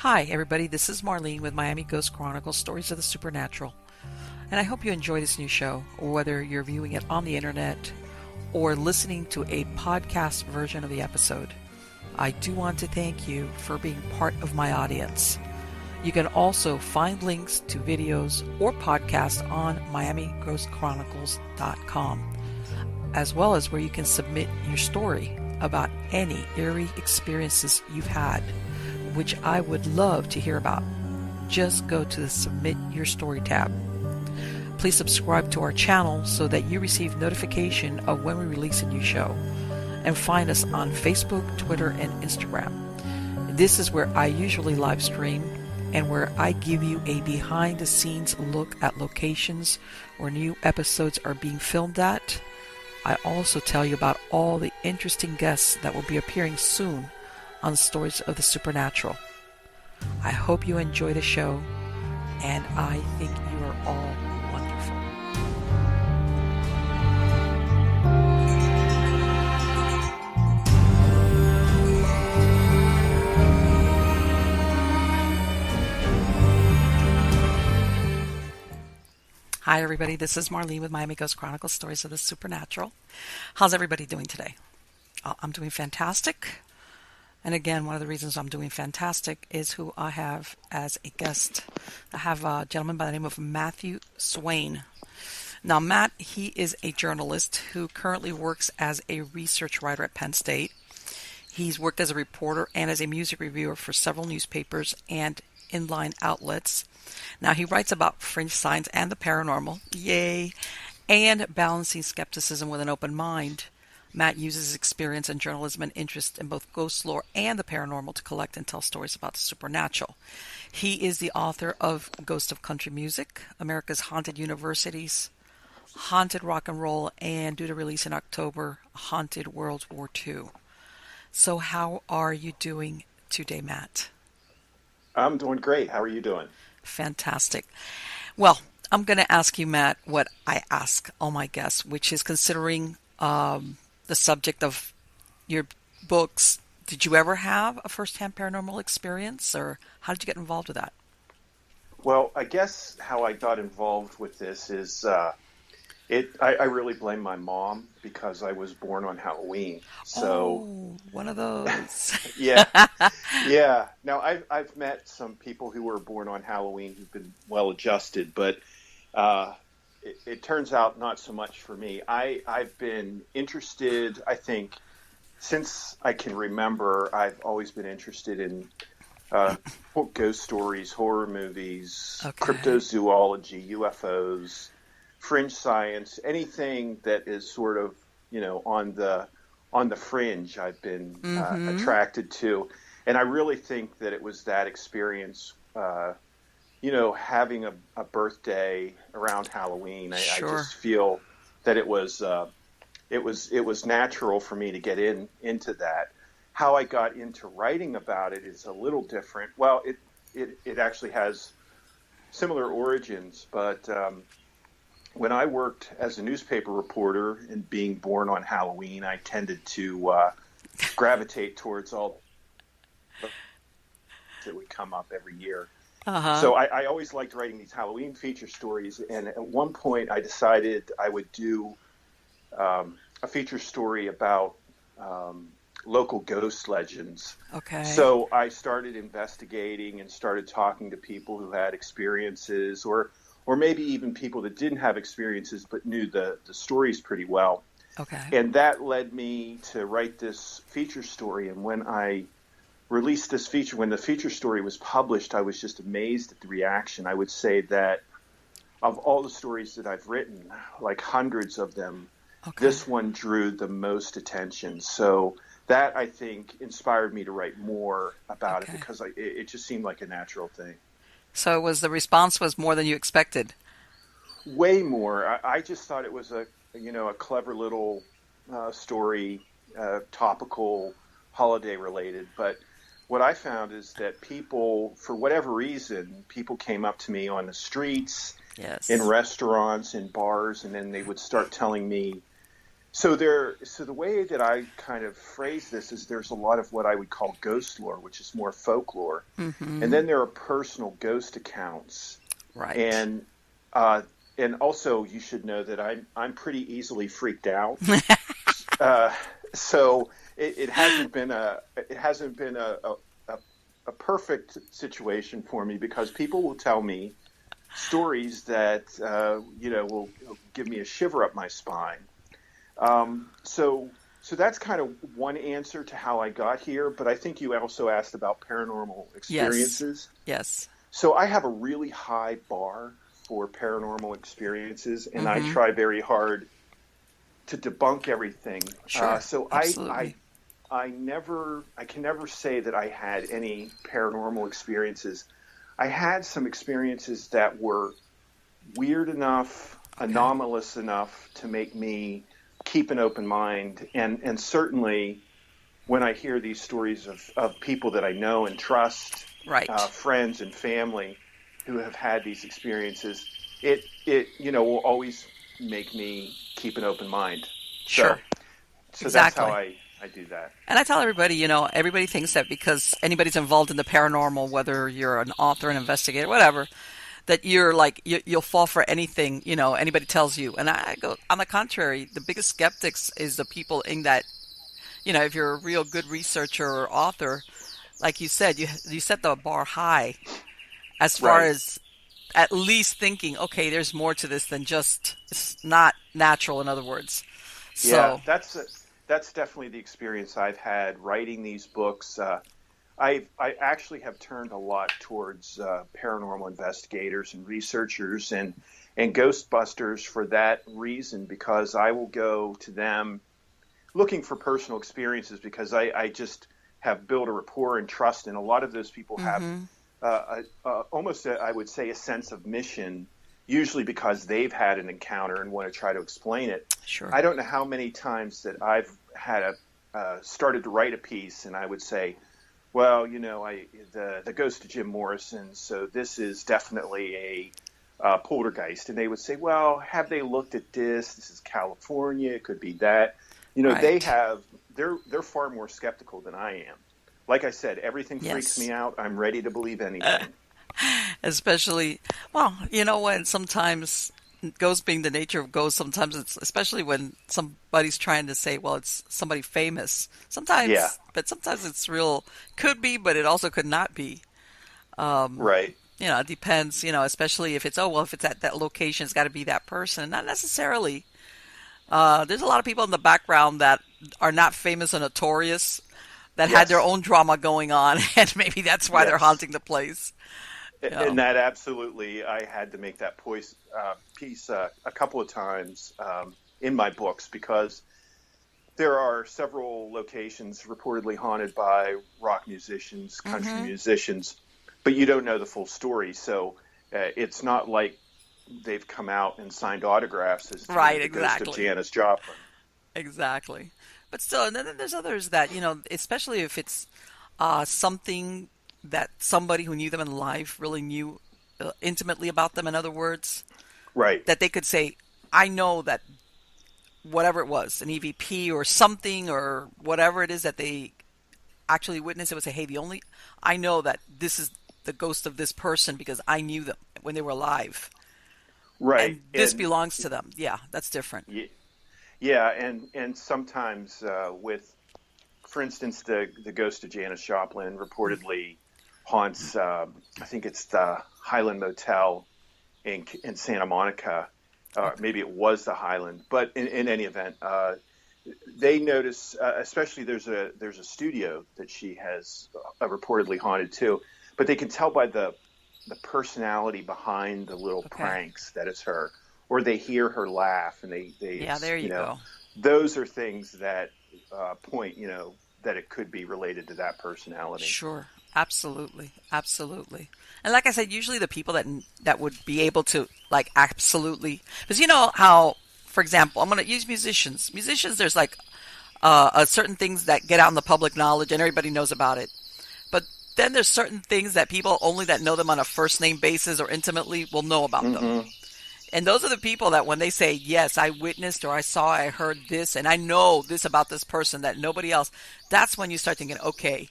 Hi, everybody. This is Marlene with Miami Ghost Chronicles, Stories of the Supernatural. And I hope you enjoy this new show, whether you're viewing it on the internet or listening to a podcast version of the episode. I do want to thank you for being part of my audience. You can also find links to videos or podcasts on MiamiGhostChronicles.com, as well as where you can submit your story about any eerie experiences you've had, which I would love to hear about. Just go to the Submit Your Story tab. Please subscribe to our channel so that you receive notification of when we release a new show. And find us on Facebook, Twitter, and Instagram. This is where I usually live stream and where I give you a behind-the-scenes look at locations where new episodes are being filmed at. I also tell you about all the interesting guests that will be appearing soon on Stories of the Supernatural. I hope you enjoy the show, and I think you are all wonderful. Hi, everybody. This is Marlene with Miami Ghost Chronicles, Stories of the Supernatural. How's everybody doing today? I'm doing fantastic. And again, one of the reasons I'm doing fantastic is who I have as a guest. I have a gentleman by the name of Matthew Swayne. Now, Matt, he is a journalist who currently works as a research writer at Penn State. He's worked as a reporter and as a music reviewer for several newspapers and inline outlets. Now, he writes about fringe science and the paranormal, yay, and balancing skepticism with an open mind. Matt uses his experience in journalism and interest in both ghost lore and the paranormal to collect and tell stories about the supernatural. He is the author of Ghost of Country Music, America's Haunted Universities, Haunted Rock and Roll, and due to release in October, Haunted World War II. So how are you doing today, Matt? I'm doing great. How are you doing? Fantastic. Well, I'm going to ask you, Matt, what I ask all my guests, which is considering the subject of your books. Did you ever have a first-hand paranormal experience, or how did you get involved with that? Well, I guess how I got involved with this is I really blame my mom because I was born on Halloween. So one of those. Yeah. Now I've met some people who were born on Halloween who've been well adjusted, but it turns out not so much for me. I've been interested, I think, since I can remember. I've always been interested in ghost stories, horror movies, cryptozoology, UFOs, fringe science, anything that is sort of, on the fringe. I've been attracted to, and I really think that it was that experience. Having a birthday around Halloween, I just feel that it was natural for me to get into that. How I got into writing about it is a little different. Well, it actually has similar origins, but when I worked as a newspaper reporter and being born on Halloween, I tended to gravitate towards all that would come up every year. So I always liked writing these Halloween feature stories, and at one point I decided I would do a feature story about local ghost legends. Okay. So I started investigating and started talking to people who had experiences, or maybe even people that didn't have experiences but knew the stories pretty well. Okay. And that led me to write this feature story, and when I released this feature, when the feature story was published, I was just amazed at the reaction. I would say that of all the stories that I've written, like hundreds of them, this one drew the most attention. So that, I think, inspired me to write more about it because it just seemed like a natural thing. So the response was more than you expected? Way more. I just thought it was a clever little story, topical, holiday related, but what I found is that people, for whatever reason, people came up to me on the streets, in restaurants, in bars, and then they would start telling me So the way that I kind of phrase this is there's a lot of what I would call ghost lore, which is more folklore, and then there are personal ghost accounts, Right. And also you should know that I'm pretty easily freaked out, so it hasn't been a perfect situation for me because people will tell me stories that will give me a shiver up my spine. So that's kind of one answer to how I got here, but I think you also asked about paranormal experiences. Yes. So I have a really high bar for paranormal experiences, and I try very hard to debunk everything. Sure. So Absolutely. I can never say that I had any paranormal experiences. I had some experiences that were weird enough, anomalous enough to make me keep an open mind. And certainly when I hear these stories of people that I know and trust, Right. Friends and family who have had these experiences, it will always make me keep an open mind. Sure. So Exactly. that's how I do that. And I tell everybody, everybody thinks that because anybody's involved in the paranormal, whether you're an author, an investigator, whatever, that you're like, you'll fall for anything, anybody tells you. And I go, on the contrary, the biggest skeptics is the people in that, if you're a real good researcher or author, like you said, you set the bar high as far Right. as at least thinking, okay, there's more to this than just, it's not natural, in other words. Yeah, So, that's definitely the experience I've had writing these books. I actually have turned a lot towards paranormal investigators and researchers and Ghostbusters for that reason, because I will go to them looking for personal experiences because I just have built a rapport and trust, and a lot of those people have almost, I would say, a sense of mission, usually because they've had an encounter and want to try to explain it. sure. I don't know how many times that I've had started to write a piece, and I would say, well, the ghost of Jim Morrison, so this is definitely a poltergeist. And they would say, well, have they looked at this? This is California. It could be that. Right. They're far more skeptical than I am. Like I said, everything freaks Yes. me out. I'm ready to believe anything. Especially, well, when sometimes ghosts being the nature of ghosts, sometimes it's, especially when somebody's trying to say, well, it's somebody famous. Yeah, But sometimes it's real, could be, but it also could not be. right. It depends, especially if it's, oh, well, if it's at that location, it's got to be that person. Not necessarily. There's a lot of people in the background that are not famous or notorious that had their Yes, own drama going on, and maybe that's why they're yes. haunting the place. And that absolutely, I had to make that piece a couple of times in my books because there are several locations reportedly haunted by rock musicians, country musicians, but you don't know the full story. So it's not like they've come out and signed autographs as Right, the ghost of exactly. Janis Joplin. Exactly. But still, and then there's others that, especially if it's something that somebody who knew them in life really knew intimately about them, in other words, Right. that they could say, I know that whatever it was, an EVP or something or whatever it is that they actually witnessed, it would say, hey, I know that this is the ghost of this person because I knew them when they were alive. Right. And this belongs to them. Yeah, that's different. Y- yeah, and sometimes with, for instance, the ghost of Janis Joplin reportedly haunts, I think it's the Highland Motel in Santa Monica. Maybe it was the Highland, but in any event, they notice, especially there's a studio that she has reportedly haunted too, but they can tell by the personality behind the little Okay. pranks that it's her, or they hear her laugh and they Yeah, there you go. those are things that point that it could be related to that personality. Sure. Absolutely. Absolutely. And like I said, usually the people that would be able to like absolutely, because you know how, for example, I'm going to use musicians. Musicians, there's like certain things that get out in the public knowledge and everybody knows about it. But then there's certain things that people only that know them on a first name basis or intimately will know about them. And those are the people that when they say, yes, I witnessed or I saw, I heard this, and I know this about this person that nobody else, that's when you start thinking, okay,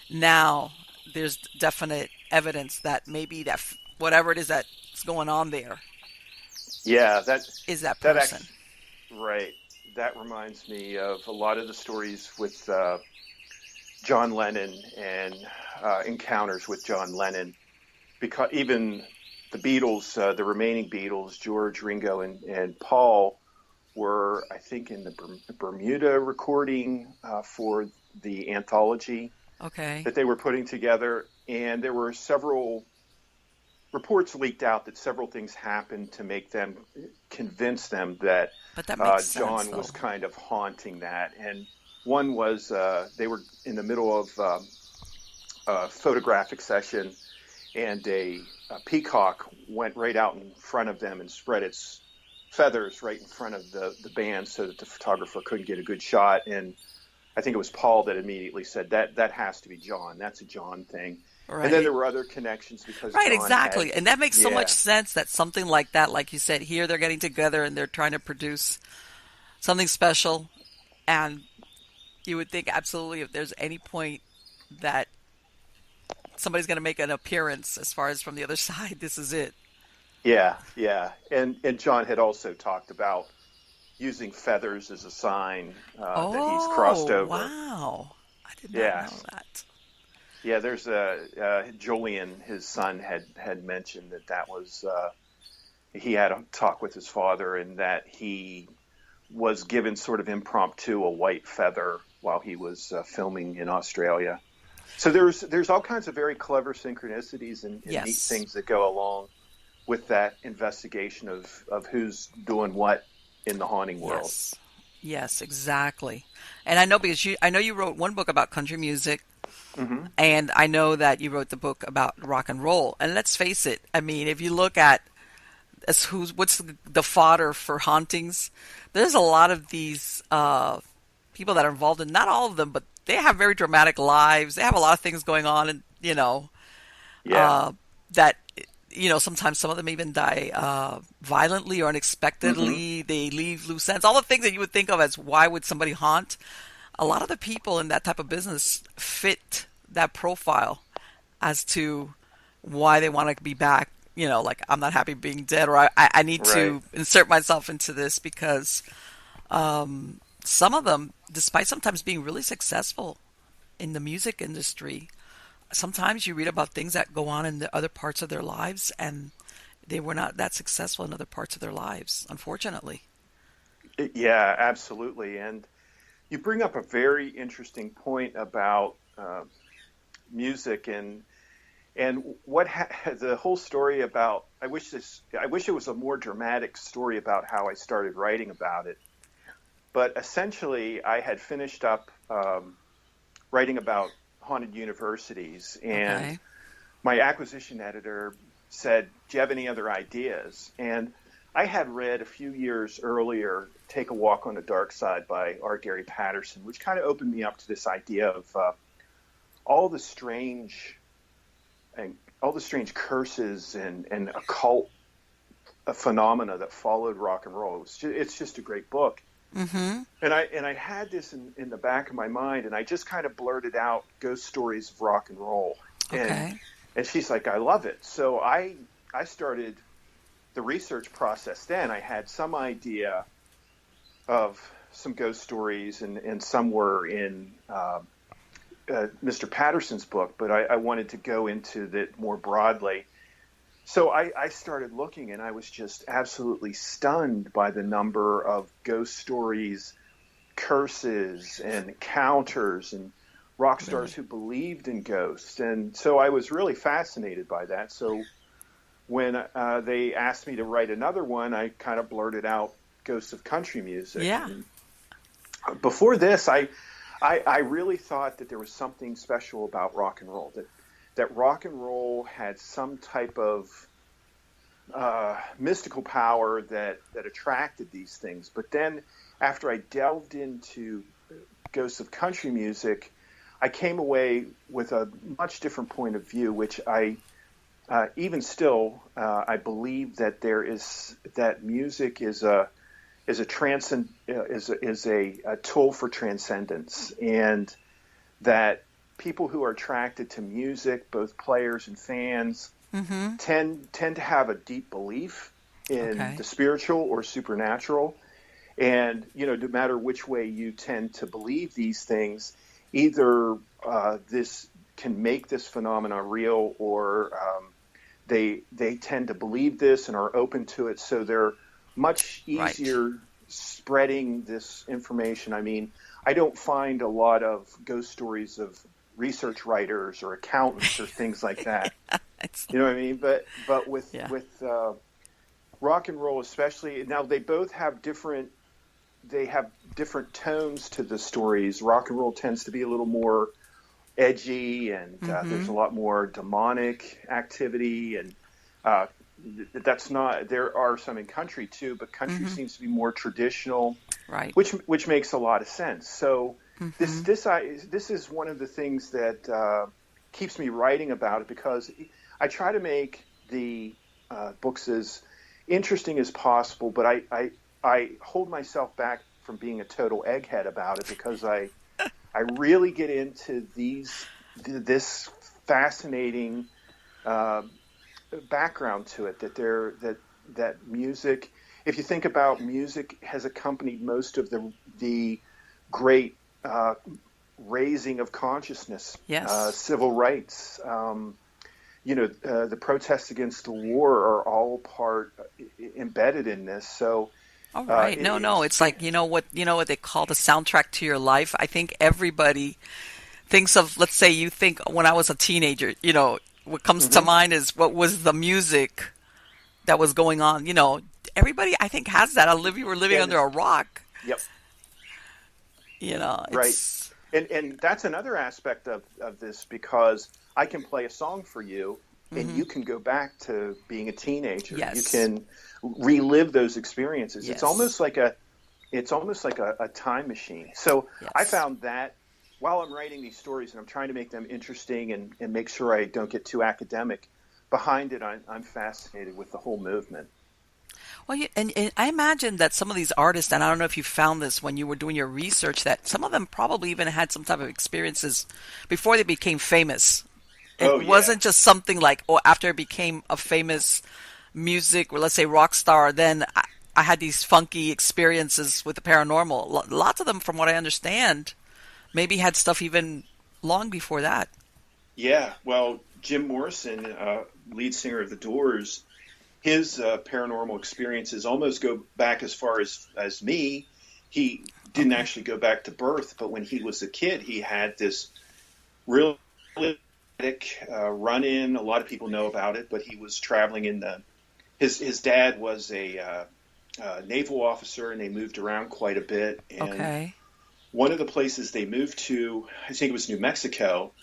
now there's definite evidence that maybe that whatever it is that's going on there Yeah, is that that person. actually, right. That reminds me of a lot of the stories with John Lennon and encounters with John Lennon, because even the Beatles, the remaining Beatles, George, Ringo, and Paul, were, I think, in the Bermuda recording for the anthology Okay. that they were putting together. And there were several reports leaked out that several things happened to make them convince them that But that makes sense, John though. was kind of haunting that. And one was they were in the middle of a photographic session, and a peacock went right out in front of them and spread its feathers right in front of the band so that the photographer couldn't get a good shot. And I think it was Paul that immediately said that has to be John. That's a John thing. And then Right. there were other connections because Right, John had, exactly. And that makes so much yeah, sense that something like that, like you said, here they're getting together and they're trying to produce something special. And you would think absolutely if there's any point that somebody's going to make an appearance as far as from the other side, this is it. yeah. And John had also talked about using feathers as a sign that he's crossed Oh, over. wow. I did not Yeah, know that. yeah. There's Julian, his son, had mentioned that was he had a talk with his father, and that he was given sort of impromptu a white feather while he was filming in Australia. So there's all kinds of very clever synchronicities and neat Yes. things that go along with that investigation of who's doing what in the haunting world. Yes. Yes, exactly. And I know because I know you wrote one book about country music, Hmm. and I know that you wrote the book about rock and roll. And let's face it, I mean, if you look at what's the fodder for hauntings, there's a lot of these people that are involved in, not all of them, but they have very dramatic lives. They have a lot of things going on, and Yeah. uh, that sometimes some of them even die violently or Hmm. unexpectedly. They leave loose ends. All the things that you would think of as why would somebody haunt. A lot of the people in that type of business fit that profile as to why they want to be back. Like I'm not happy being dead, or I need Right. to insert myself into this because some of them, despite sometimes being really successful in the music industry, sometimes you read about things that go on in the other parts of their lives and they were not that successful in other parts of their lives, unfortunately. Yeah, absolutely. And you bring up a very interesting point about music and the whole story about. I wish it was a more dramatic story about how I started writing about it. But essentially, I had finished up writing about haunted universities, and Okay. my acquisition editor said, "Do you have any other ideas?" And I had read a few years earlier "Take a Walk on the Dark Side" by R. Gary Patterson, which kind of opened me up to this idea of all the strange and all the strange curses and occult phenomena that followed rock and roll. It's just a great book. Mm-hmm. And I had this in the back of my mind, and I just kind of blurted out ghost stories of rock and roll, and Okay. and she's like, "I love it." So I started the research process. Then I had some idea of some ghost stories, and some were in Mr. Patterson's book, but I wanted to go into that more broadly. So I started looking, and I was just absolutely stunned by the number of ghost stories, curses, and encounters, and rock stars Really. who believed in ghosts. And so I was really fascinated by that. So when they asked me to write another one, I kind of blurted out Ghosts of Country Music. Yeah. And before this, I really thought that there was something special about rock and roll, that rock and roll had some type of mystical power that attracted these things. But then after I delved into Ghosts of Country Music, I came away with a much different point of view, which I even still, I believe that that music is a tool for transcendence, and that people who are attracted to music, both players and fans, Mm-hmm. tend to have a deep belief in Okay. the spiritual or supernatural. And no matter which way you tend to believe these things, either this can make this phenomena real, or they tend to believe this and are open to it, so they're much Right. easier spreading this information. I mean, I don't find a lot of ghost stories of research writers or accountants or things like that. It's, You know what I mean? But yeah. with rock and roll, especially now, they have different tones to the stories. Rock and roll tends to be a little more edgy, and there's Mm-hmm. a lot more demonic activity, and uh, that's not. There are some in country too, but country Mm-hmm. seems to be more traditional, Right. which makes a lot of sense. So Mm-hmm. this is one of the things that keeps me writing about it, because I try to make the books as interesting as possible, but I hold myself back from being a total egghead about it, because I really get into this fascinating uh, background to it, that music. If you think about, music has accompanied most of the great raising of consciousness, Yes. civil rights. The protests against the war are all embedded in this. So All right. No, no. It's like, you know what they call the soundtrack to your life. I think everybody thinks of, let's say you think when I was a teenager, what comes to mhm. mind is what was the music that was going on. Everybody I think has that. You were living Yeah, under a rock. yep, right. It's And that's another aspect of this, because I can play a song for you, and hmm you can go back to being a teenager. You yes. can relive those experiences. Yes. It's almost like a time machine. So I Yes. found that while I'm writing these stories and I'm trying to make them interesting, and make sure I don't get too academic, behind it, I'm fascinated with the whole movement. Well, and I imagine that some of these artists, and I don't know if you found this when you were doing your research, that some of them probably even had some type of experiences before they became famous. It Oh yeah, wasn't just something like, oh, after I became a famous music, or let's say rock star, then I had these funky experiences with the paranormal. Lots of them, from what I understand, maybe had stuff even long before that. yeah. Well, Jim Morrison, lead singer of the Doors, his paranormal experiences almost go back as far as me. He didn't Okay. actually go back to birth, but when he was a kid, he had this really dramatic run-in. A lot of people know about it, but he was traveling in the. His dad was a naval officer, and they moved around quite a bit. And Okay. one of the places they moved to, I think it was New Mexico.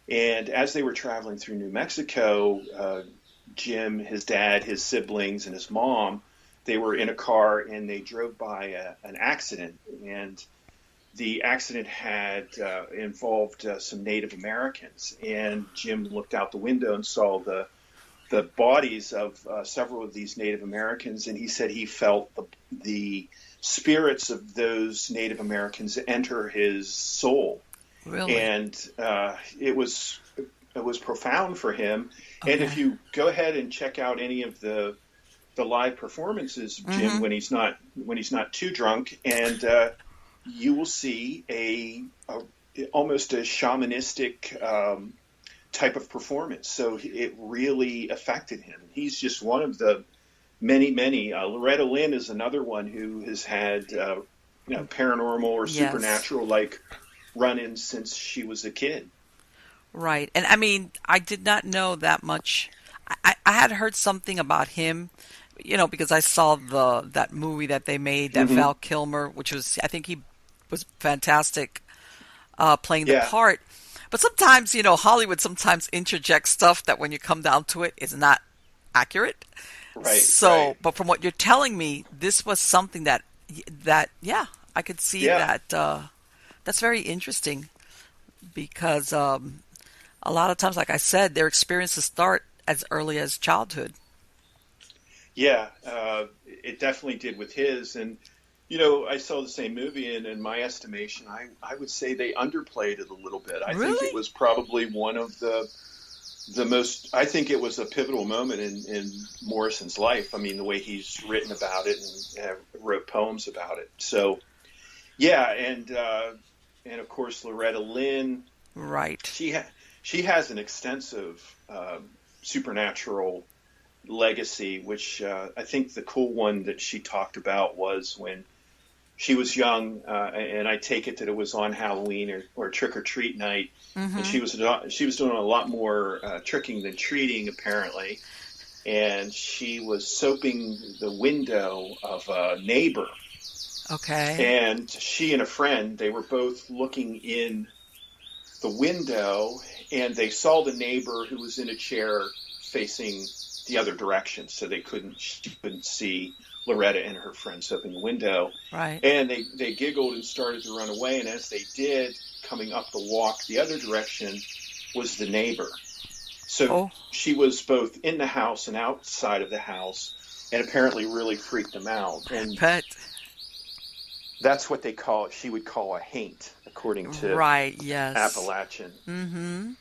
And as they were traveling through New Mexico, Jim, his dad, his siblings, and his mom, they were in a car, and they drove by an accident. And the accident had involved some Native Americans. And Jim looked out the window and saw the bodies of several of these Native Americans, and he said he felt the spirits of those Native Americans enter his soul, Really? and it was profound for him. And if Okay. you go ahead and check out any of the live performances of Jim Mm-hmm. when he's not too drunk, and you will see a almost a shamanistic type of performance. So it really affected him. He's just one of the many, many. Loretta Lynn is another one who has had paranormal or Yes. supernatural like run-ins since she was a kid. Right. And I mean, I did not know that much. I had heard something about him, because I saw that movie that they made, that Hmm. Val Kilmer, which was, I think he was fantastic playing the Yeah. part. But sometimes, Hollywood sometimes interjects stuff that when you come down to it is not accurate. Right. So, Right. but from what you're telling me, this was something that yeah, I could see Yeah. that. That's very interesting because a lot of times, like I said, their experiences start as early as childhood. Yeah, it definitely did with his. And, I saw the same movie, and in my estimation, I would say they underplayed it a little bit. I think it Really? was probably one of the most, I think it was a pivotal moment in Morrison's life. I mean, the way he's written about it and wrote poems about it. So, yeah, and of course, Loretta Lynn, Right. she has an extensive supernatural legacy, which I think the cool one that she talked about was when she was young, and I take it that it was on Halloween or trick or treat night, and Mm-hmm. she was doing a lot more tricking than treating apparently, and she was soaping the window of a neighbor, Okay. and she and a friend, they were both looking in the window, and they saw the neighbor who was in a chair facing the other direction, so she couldn't see Loretta and her friends open the window. Right. And they giggled and started to run away. And as they did, coming up the walk the other direction was the neighbor. So Oh, she was both in the house and outside of the house, and apparently really freaked them out. And but that's what she would call a haint, according to right. Yes. Appalachian. Mm-hmm.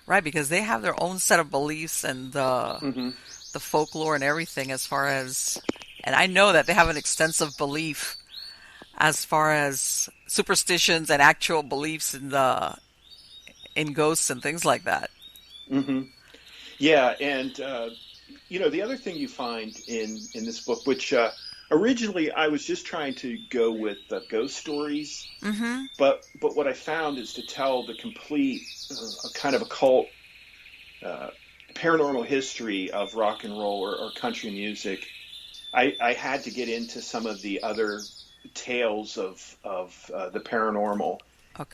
Right, because they have their own set of beliefs and Hmm. the folklore and everything as far as, and I know that they have an extensive belief as far as superstitions and actual beliefs in ghosts and things like that. Hmm. Yeah, and the other thing you find in this book, which originally I was just trying to go with ghost stories, Mm-hmm. but what I found is to tell the complete kind of occult, uh, paranormal history of rock and roll or country music. I had to get into some of the other tales of the paranormal.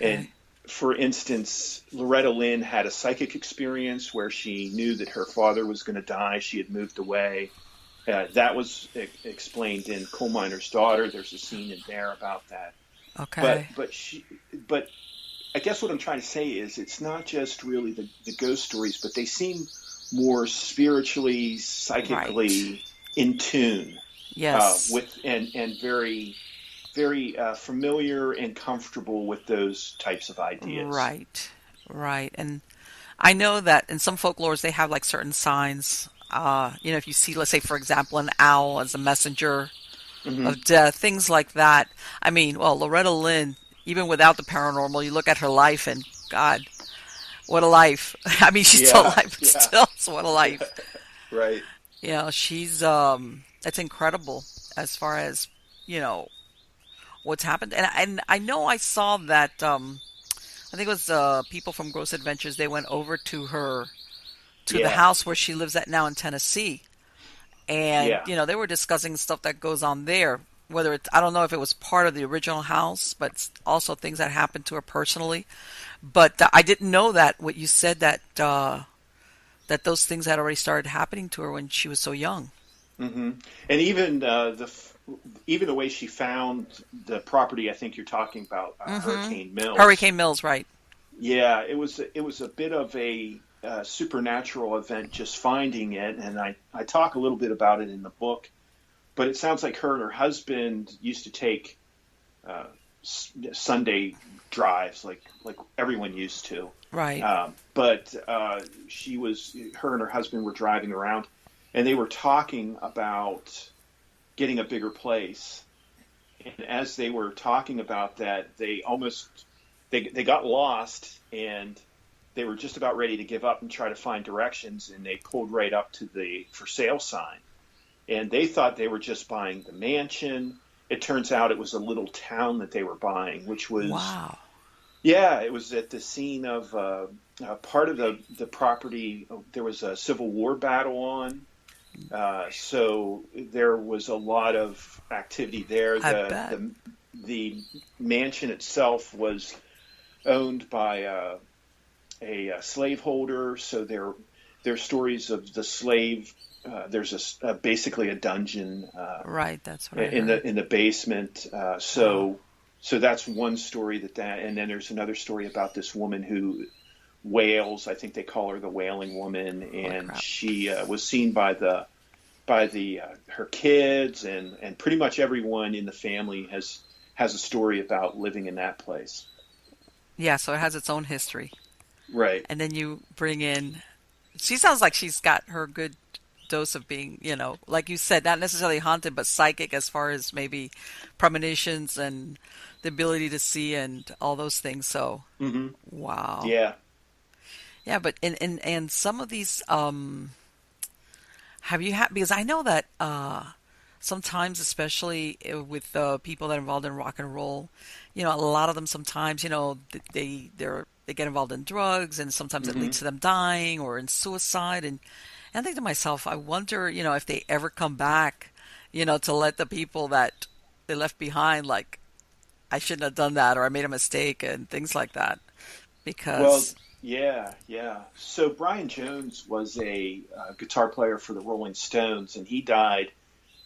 And Okay. for instance, Loretta Lynn had a psychic experience where she knew that her father was going to die. She had moved away. That was explained in Coal Miner's Daughter. There's a scene in there about that. But Okay. but she but I guess what I'm trying to say is it's not just really the ghost stories, but they seem more spiritually, Right. psychically in tune Yes. with and very very familiar and comfortable with those types of ideas. Right. Right. And I know that in some folklores they have like certain signs. If you see, let's say, for example, an owl as a messenger Hmm. of death, things like that. I mean, well, Loretta Lynn, even without the paranormal, you look at her life and God, what a life. I mean, she's still Yeah, alive, but yeah, still, so what a life. right. She's that's incredible as far as, you know, what's happened. And I know I saw that I think it was people from Gross Adventures, they went over to the Yeah, house where she lives at now in Tennessee. And, yeah. they were discussing stuff that goes on there. Whether it's, I don't know if it was part of the original house, but it's also things that happened to her personally. But I didn't know that what you said that those things had already started happening to her when she was so young. Hmm. And even the way she found the property, I think you're talking about Mm-hmm. Hurricane Mills. Hurricane Mills, right? Yeah, it was a bit of a supernatural event just finding it, and I talk a little bit about it in the book. But it sounds like her and her husband used to take uh, Sunday drives, like everyone used to. Right. But her and her husband were driving around, and they were talking about getting a bigger place. And as they were talking about that, they got lost, and they were just about ready to give up and try to find directions, and they pulled right up to the for sale sign. And they thought they were just buying the mansion. It turns out it was a little town that they were buying, which was, Wow. yeah, it was at the scene of part of the property. There was a Civil War battle on. So there was a lot of activity there. I bet. The mansion itself was owned by a slaveholder. So there are stories of the slave. There's basically a dungeon Right. That's what I in heard. the basement. Wow. So that's one story and then there's another story about this woman who Wales. I think they call her the Wailing Woman, Holy and crap. she was seen by her kids, and pretty much everyone in the family has a story about living in that place. Yeah, so it has its own history. Right. And then you bring in, she sounds like she's got her good dose of being, like you said, not necessarily haunted, but psychic as far as maybe premonitions and the ability to see and all those things. So, Mm-hmm. wow. Yeah. Yeah, but and some of these, have you had, because I know that sometimes, especially with people that are involved in rock and roll, a lot of them sometimes, they get involved in drugs, and sometimes it Mm-hmm. leads to them dying or in suicide. And I think to myself, I wonder, if they ever come back, to let the people that they left behind, like, I shouldn't have done that, or I made a mistake, and things like that. Well, Because, yeah, yeah. So Brian Jones was a guitar player for the Rolling Stones, and he died.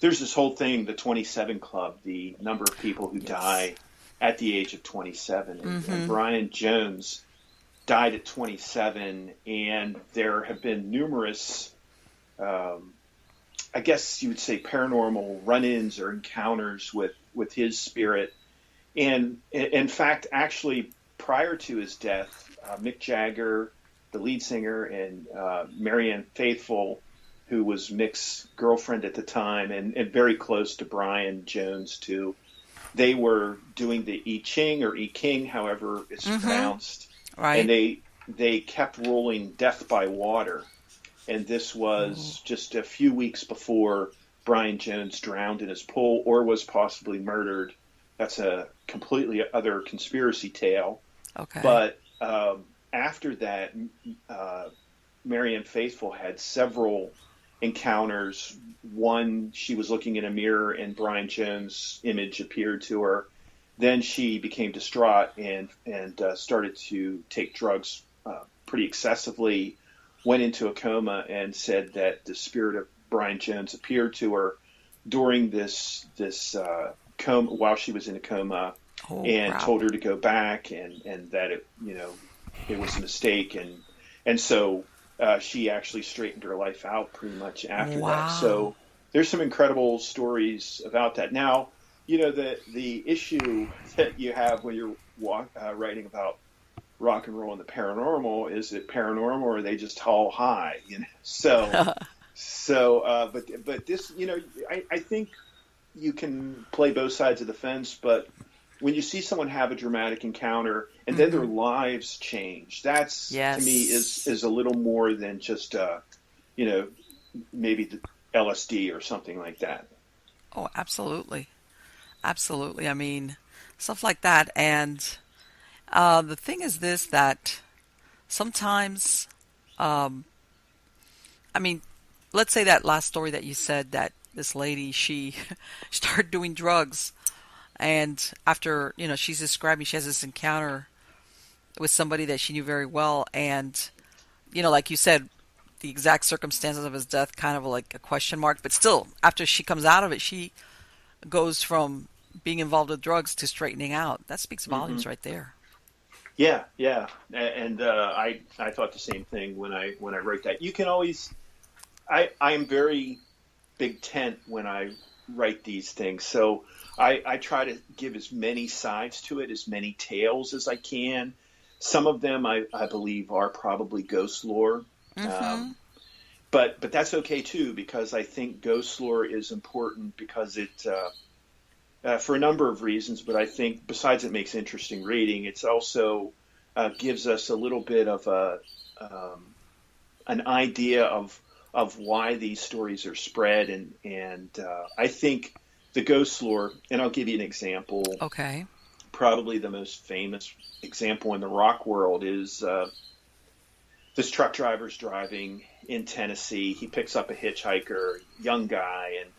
There's this whole thing, the 27 Club, the number of people who yes. die at the age of 27. And Mm-hmm. Brian Jones died at 27, and there have been numerous, um, I guess you would say, paranormal run-ins or encounters with his spirit. And in fact, actually, prior to his death, Mick Jagger, the lead singer, and Marianne Faithfull, who was Mick's girlfriend at the time, and very close to Brian Jones too, they were doing the I Ching or I King, however it's Mm-hmm. pronounced, and Right. they kept rolling Death by Water, and this Ooh. was just a few weeks before Brian Jones drowned in his pool or was possibly murdered. That's a completely other conspiracy tale. Okay. But after that, uh, Marianne Faithfull had several encounters. One, she was looking in a mirror and Brian Jones' image appeared to her. Then she became distraught and started to take drugs pretty excessively. Went into a coma and said that the spirit of Brian Jones appeared to her during this coma while she was in a coma, Oh, and crap. told her to go back, and that it was a mistake, and so she actually straightened her life out pretty much after that. Wow. So there's some incredible stories about that. Now, the issue that you have when you're writing about rock and roll and the paranormal, is it paranormal or are they just all high? But this, I think you can play both sides of the fence, but when you see someone have a dramatic encounter and then their Mm-hmm. lives change, that's to me Yes. is a little more than just you know, maybe the LSD or something like that. Oh, absolutely. Absolutely. I mean, stuff like that. And the thing is this, that sometimes, um, I mean, let's say that last story that you said, that this lady, she started doing drugs. And after, she's describing, she has this encounter with somebody that she knew very well. And, like you said, the exact circumstances of his death, kind of like a question mark. But still, after she comes out of it, she goes from being involved with drugs to straightening out. That speaks Hmm. volumes right there. Yeah, yeah, and I thought the same thing when I wrote that. You can always I am very big tent when I write these things, so I try to give as many sides to it, as many tales as I can. Some of them I believe are probably ghost lore, Mm-hmm. um, but that's okay too, because I think ghost lore is important because it for a number of reasons. But I think besides it makes interesting reading, it's also gives us a little bit of um, an idea of why these stories are spread, and I think the ghost lore. And I'll give you an example. Okay. Probably the most famous example in the rock world is this truck driver's driving in Tennessee. He picks up a hitchhiker, young guy, and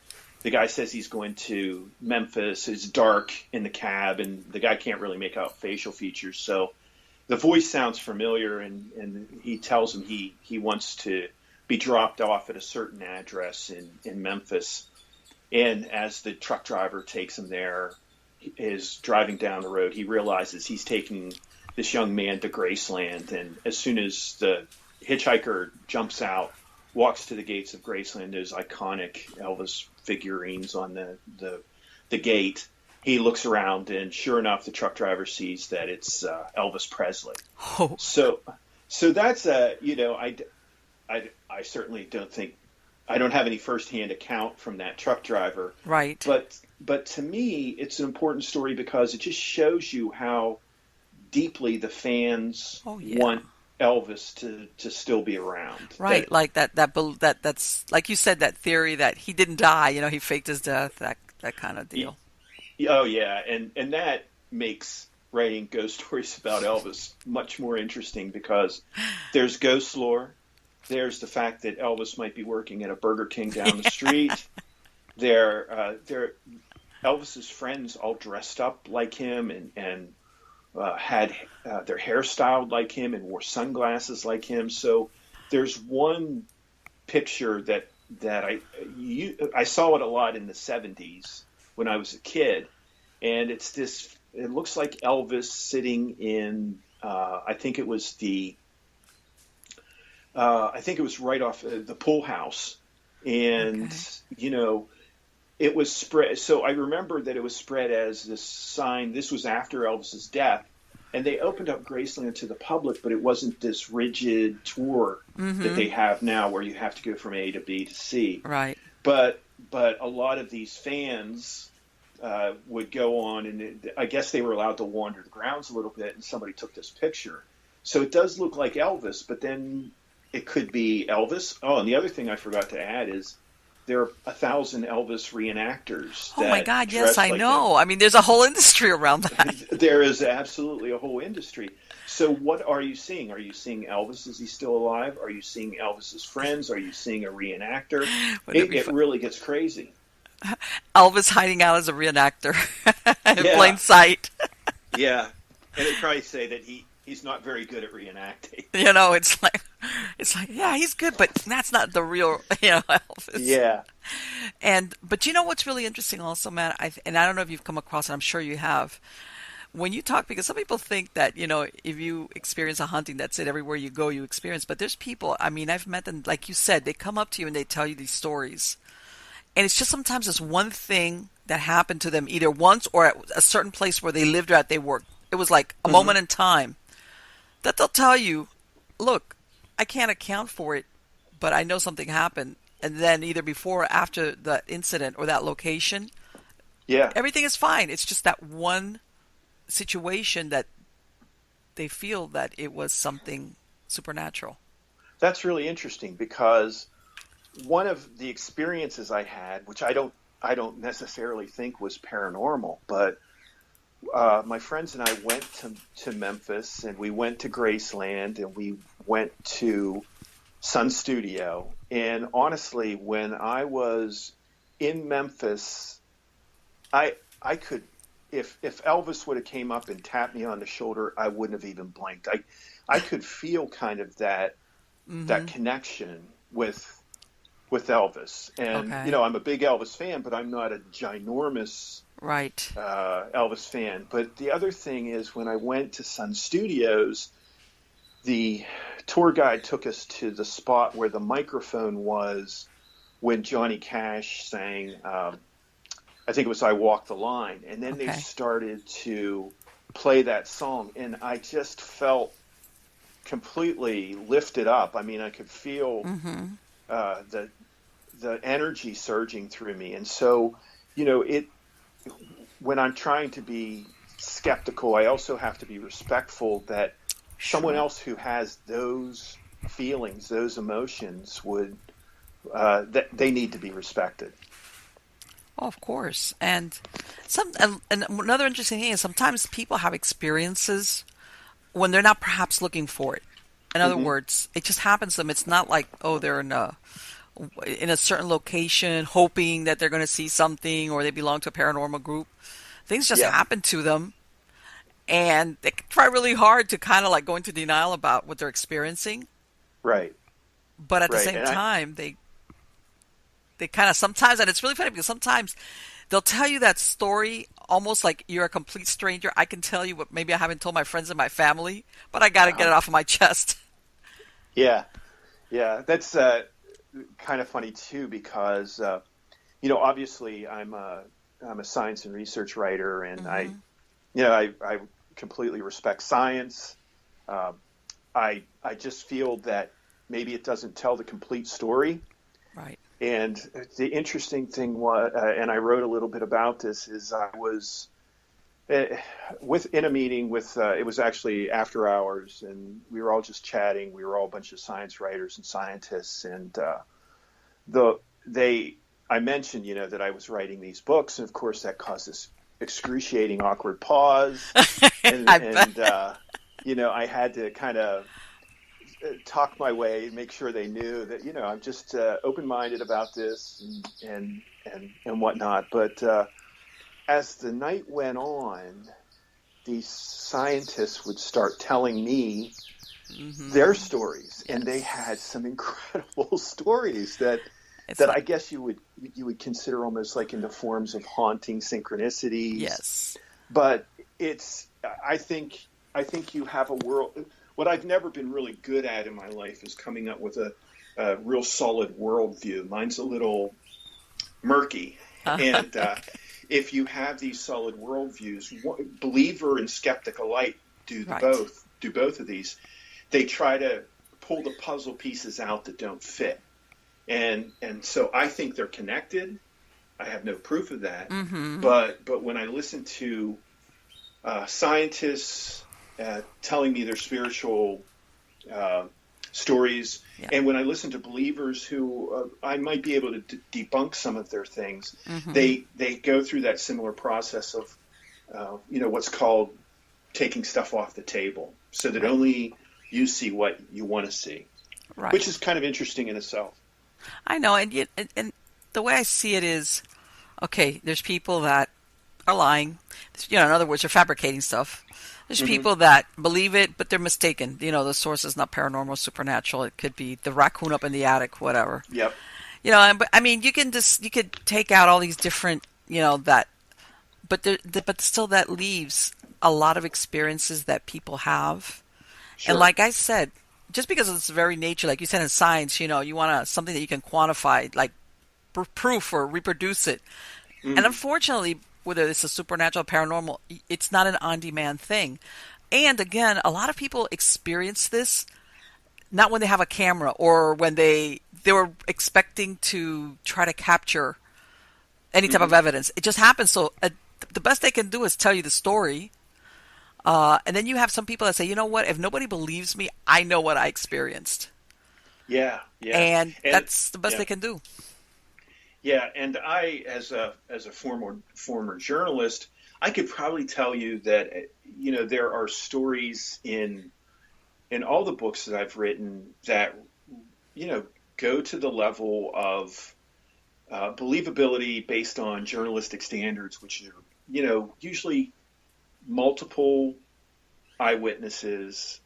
the guy says he's going to Memphis. It's dark in the cab, and the guy can't really make out facial features. So the voice sounds familiar, and he tells him he wants to be dropped off at a certain address in Memphis. And as the truck driver takes him there, is driving down the road, he realizes he's taking this young man to Graceland, and as soon as the hitchhiker jumps out, walks to the gates of Graceland, those iconic Elvis figurines on the gate. He looks around, and sure enough, the truck driver sees that it's Elvis Presley. Oh. So that's I certainly don't think, I don't have any firsthand account from that truck driver. Right. But to me, it's an important story because it just shows you how deeply the fans want Elvis to still be around. Right. Like that's like you said, that theory that he didn't die, he faked his death, that kind of deal. Oh yeah. And that makes writing ghost stories about Elvis much more interesting because there's ghost lore. There's the fact that Elvis might be working at a Burger King down the street. They're Elvis's friends all dressed up like him and had their hair styled like him and wore sunglasses like him. So there's one picture that I saw it a lot in the 70s when I was a kid, and it's this. It looks like Elvis sitting in. I think it was right off the pool house, and it was spread. So I remember that it was spread as this sign. This was after Elvis's death, and they opened up Graceland to the public, but it wasn't this rigid tour that they have now, where you have to go from A to B to C. Right. But a lot of these fans would go on, and I guess they were allowed to wander the grounds a little bit, and somebody took this picture. So it does look like Elvis, but then it could be Elvis. Oh, and the other thing I forgot to add is there are 1,000 Elvis reenactors. Oh my God, yes, I know. I mean, there's a whole industry around that. There is absolutely a whole industry. So what are you seeing? Are you seeing Elvis? Is he still alive? Are you seeing Elvis's friends? Are you seeing a reenactor? It really gets crazy. Elvis hiding out as a reenactor in plain sight. Yeah, and they'd probably say that he's not very good at reenacting. It's like, yeah, he's good, but that's not the real, Elvis. Yeah. But what's really interesting also, Matt, and I don't know if you've come across it, I'm sure you have, when you talk, because some people think that, if you experience a haunting, that's it, everywhere you go, you experience, but there's people, I mean, I've met them, like you said, they come up to you and they tell you these stories. And it's just sometimes this one thing that happened to them either once or at a certain place where they lived or at they worked. It was like a moment in time that they'll tell you, look, I can't account for it, but I know something happened. And then either before or after the incident or that location, everything is fine. It's just that one situation that they feel that it was something supernatural. That's really interesting because one of the experiences I had, which I don't necessarily think was paranormal, but my friends and I went to Memphis, and we went to Graceland, and we went to Sun Studio. And honestly, when I was in Memphis, I could, if Elvis would have came up and tapped me on the shoulder, I wouldn't have even blinked. I could feel kind of that connection with Elvis. And, I'm a big Elvis fan, but I'm not a ginormous Elvis fan. But the other thing is, when I went to Sun Studios, the tour guide took us to the spot where the microphone was when Johnny Cash sang, I think it was I Walk the Line. And then they started to play that song, and I just felt completely lifted up. I mean, I could feel the energy surging through me. And so, when I'm trying to be skeptical, I also have to be respectful that someone else who has those feelings, those emotions, would that they need to be respected. Oh, of course. And another interesting thing is sometimes people have experiences when they're not perhaps looking for it. In other words, it just happens to them. It's not like, they're in a certain location hoping that they're going to see something, or they belong to a paranormal group. Things just happen to them, and they try really hard to kind of like go into denial about what they're experiencing. Right. But at the same time, they kind of sometimes, and it's really funny because sometimes they'll tell you that story almost like you're a complete stranger. I can tell you what maybe I haven't told my friends and my family, but I got to get Uh-huh. it off of my chest. Yeah, yeah, that's kind of funny too because obviously I'm a science and research writer, and Hmm. I completely respect science. Um, I just feel that maybe it doesn't tell the complete story. Right. And the interesting thing was, and I wrote a little bit about this, is I was uh, in a meeting with it was actually after hours, and we were all just chatting. We were all a bunch of science writers and scientists, and the they I mentioned that I was writing these books, and of course that caused this excruciating awkward pause, and I bet. and I had to kind of talk my way and make sure they knew that I'm just open-minded about this and whatnot. But as the night went on, these scientists would start telling me their Hmm. stories, and they Yes. had some incredible stories that It's that like, I guess you would consider almost like in the forms of haunting synchronicities. yes. But it's I think you have a world. What I've never been really good at in my life is coming up with a real solid worldview. Mine's a little murky, and if you have these solid worldviews, believer and skeptic alike Right. do both of these. They try to pull the puzzle pieces out that don't fit, and so I think they're connected. I have no proof of that, Hmm. but when I listen to scientists telling me their spiritual uh, stories, Yeah. and when I listen to believers who I might be able to debunk some of their things, Hmm. they go through that similar process of what's called taking stuff off the table, so that Right. only you see what you want to see, Right. which is kind of interesting in itself. I know, and yet, and the way I see it is, okay, there's people that are lying. In other words, they're fabricating stuff. There's Hmm. people that believe it, but they're mistaken. The source is not paranormal, supernatural. It could be the raccoon up in the attic, whatever. Yep. But I mean, you could take out all these different, that, but still that leaves a lot of experiences that people have. And Sure. like I said, just because it's very nature, like you said in science, you want something that you can quantify, like proof or reproduce it. And Hmm. unfortunately, whether it's a supernatural, paranormal, it's not an on-demand thing. And again, a lot of people experience this not when they have a camera or when they were expecting to try to capture any type of Hmm. evidence. It just happens. So the best they can do is tell you the story. And then you have some people that say, you know what? If nobody believes me, I know what I experienced, Yeah. Yeah. and And that's the best yeah. they can do. Yeah, and I, as a former journalist, I could probably tell you that there are stories in all the books that I've written that you know go to the level of believability based on journalistic standards, which are usually multiple eyewitnesses,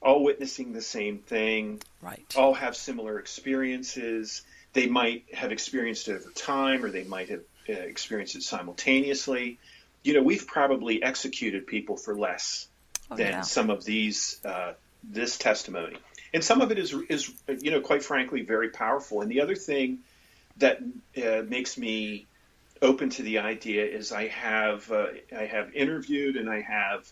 all witnessing the same thing, Right. all have similar experiences. They might have experienced it over time, or they might have experienced it simultaneously. We've probably executed people for less Oh than yeah. some of these this testimony, and some of it is quite frankly very powerful. And the other thing that makes me open to the idea is I have interviewed and I have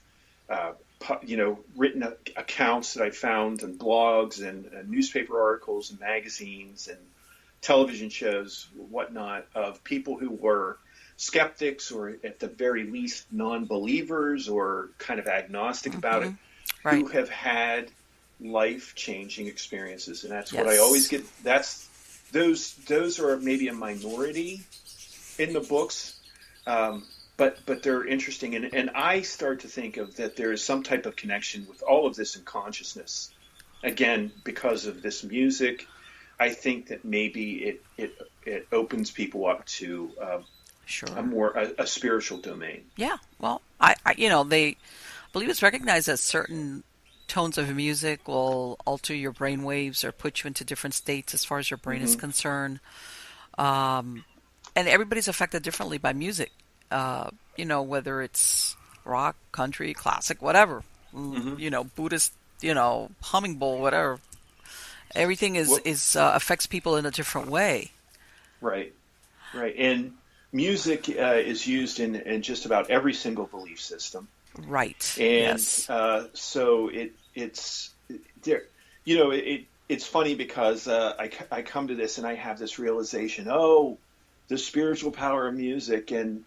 written accounts that I found in blogs and newspaper articles and magazines and television shows, whatnot, of people who were skeptics or at the very least non-believers or kind of agnostic about Hmm. it, Right. who have had life-changing experiences. And that's what I always Yes. get. Those are maybe a minority in the books, but they're interesting, and I start to think of that there is some type of connection with all of this in consciousness. Again, because of this music, I think that maybe it opens people up to Sure. a spiritual domain. Yeah. Well, they believe it's recognized that certain tones of music will alter your brain waves or put you into different states as far as your brain is Hmm. concerned. Um, and everybody's affected differently by music. Whether it's rock, country, classic, whatever. Hmm. Buddhist, humming bowl, whatever. Everything is Well, affects people in a different way. right, right. And music is used in just about every single belief system. Right. And Yes. so it's there. It's funny because I come to this and I have this realization. Oh, the spiritual power of music, and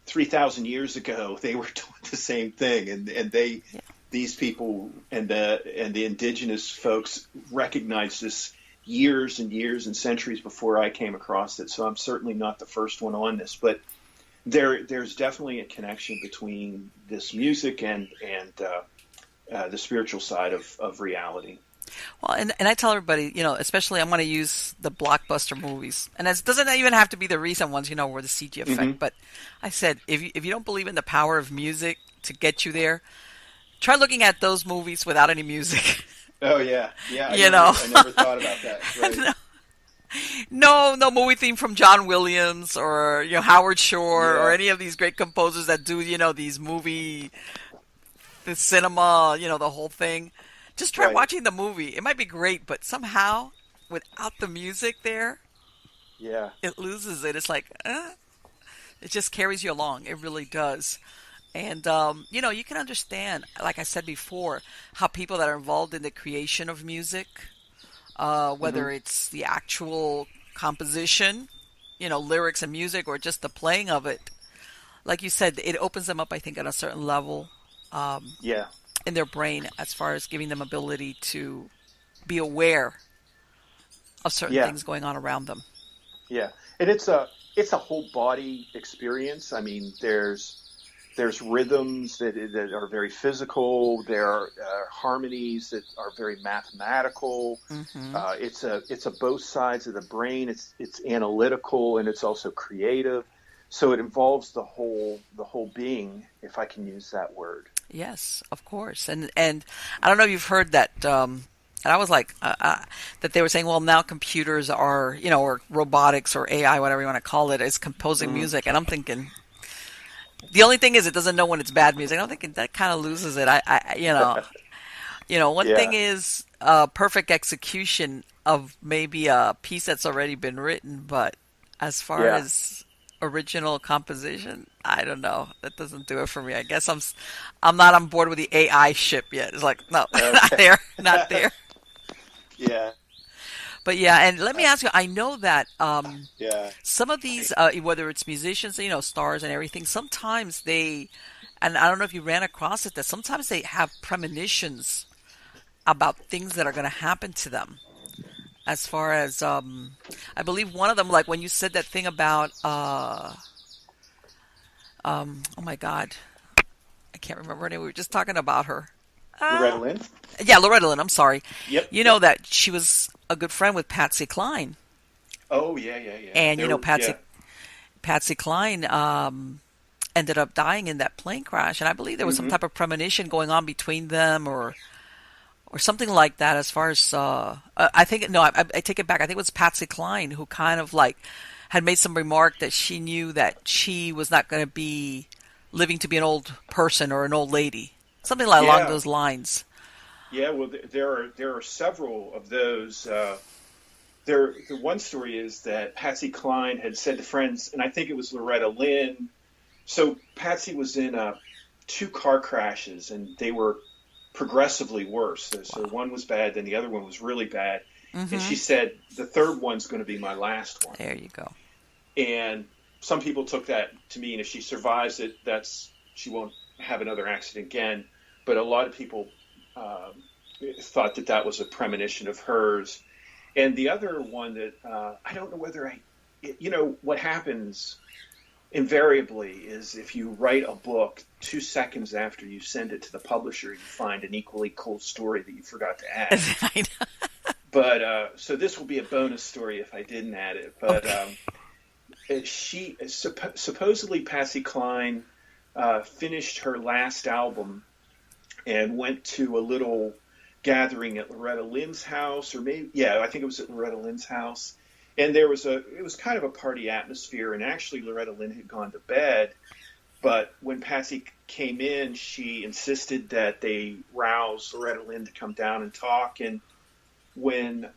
3,000 years ago they were doing the same thing, and Yeah. these people and the indigenous folks recognized this years and years and centuries before I came across it. So I'm certainly not the first one on this, but there's definitely a connection between this music and the spiritual side of reality. Well, and I tell everybody, especially I'm going to use the blockbuster movies, and it doesn't even have to be the recent ones, where the CG Hmm. effect. But I said, if you don't believe in the power of music to get you there, try looking at those movies without any music. Oh yeah, yeah. you know, I never thought about that. Right. no movie theme from John Williams or Howard Shore or Yeah. any of these great composers that do these the cinema, the whole thing. Just try Right. watching the movie. It might be great, but somehow without the music there, Yeah. it loses it. It's like, it just carries you along. It really does. And, you can understand, like I said before, how people that are involved in the creation of music, Hmm. whether it's the actual composition, lyrics and music, or just the playing of it, like you said, it opens them up, I think, at a certain level Yeah. in their brain as far as giving them ability to be aware of certain Yeah. things going on around them. Yeah. And it's a whole body experience. I mean, there's rhythms that are very physical. There are harmonies that are very mathematical. Hmm. It's a both sides of the brain. It's analytical and it's also creative. So it involves the whole being, if I can use that word. Yes, of course. And I don't know if you've heard that. And I was like, that they were saying, well, now computers are, or robotics or AI, whatever you want to call it, is composing Hmm. music. And I'm thinking, the only thing is, it doesn't know when it's bad music. I'm thinking that kind of loses it. One thing Yeah. is perfect execution of maybe a piece that's already been written, but as far Yeah. as original composition, I don't know. That doesn't do it for me. I guess I'm not on board with the AI ship yet. It's like, no, not Okay. there, not there. Yeah. But yeah, and let me ask you. I know that Yeah. some of these, whether it's musicians, stars and everything, sometimes and I don't know if you ran across it, that sometimes they have premonitions about things that are going to happen to them. As far as, I believe one of them, like when you said that thing about, oh my God, I can't remember her name. We were just talking about her. Loretta Uh, Lynn? yeah, Loretta Lynn. I'm sorry. Yep. You know Yep. that she was a good friend with Patsy Cline, Oh yeah, yeah, yeah. and There. Yeah. Patsy Cline ended up dying in that plane crash, and I believe there was some Hmm. type of premonition going on between them, or something like that. As far as I think, no, I take it back. I think it was Patsy Cline who kind of like had made some remark that she knew that she was not going to be living to be an old person or an old lady, something like along Yeah. those lines. Yeah. Well, there are several of those. The one story is that Patsy Cline had said to friends, and I think it was Loretta Lynn. So Patsy was in two car crashes, and they were progressively worse. So Wow. one was bad, then the other one was really bad. And Hmm. she said, the third one's going to be my last one. There you go. And some people took that to mean if she survives it, she won't have another accident again. But a lot of people um, thought that was a premonition of hers. And the other one that I don't know whether what happens invariably is if you write a book 2 seconds after you send it to the publisher, you find an equally cool story that you forgot to add. I know. But so this will be a bonus story if I didn't add it. But Okay. supposedly Patsy Cline finished her last album and went to a little gathering at Loretta Lynn's house, or maybe, yeah, I think it was at Loretta Lynn's house. And it was kind of a party atmosphere. And actually, Loretta Lynn had gone to bed. But when Patsy came in, she insisted that they rouse Loretta Lynn to come down and talk. And when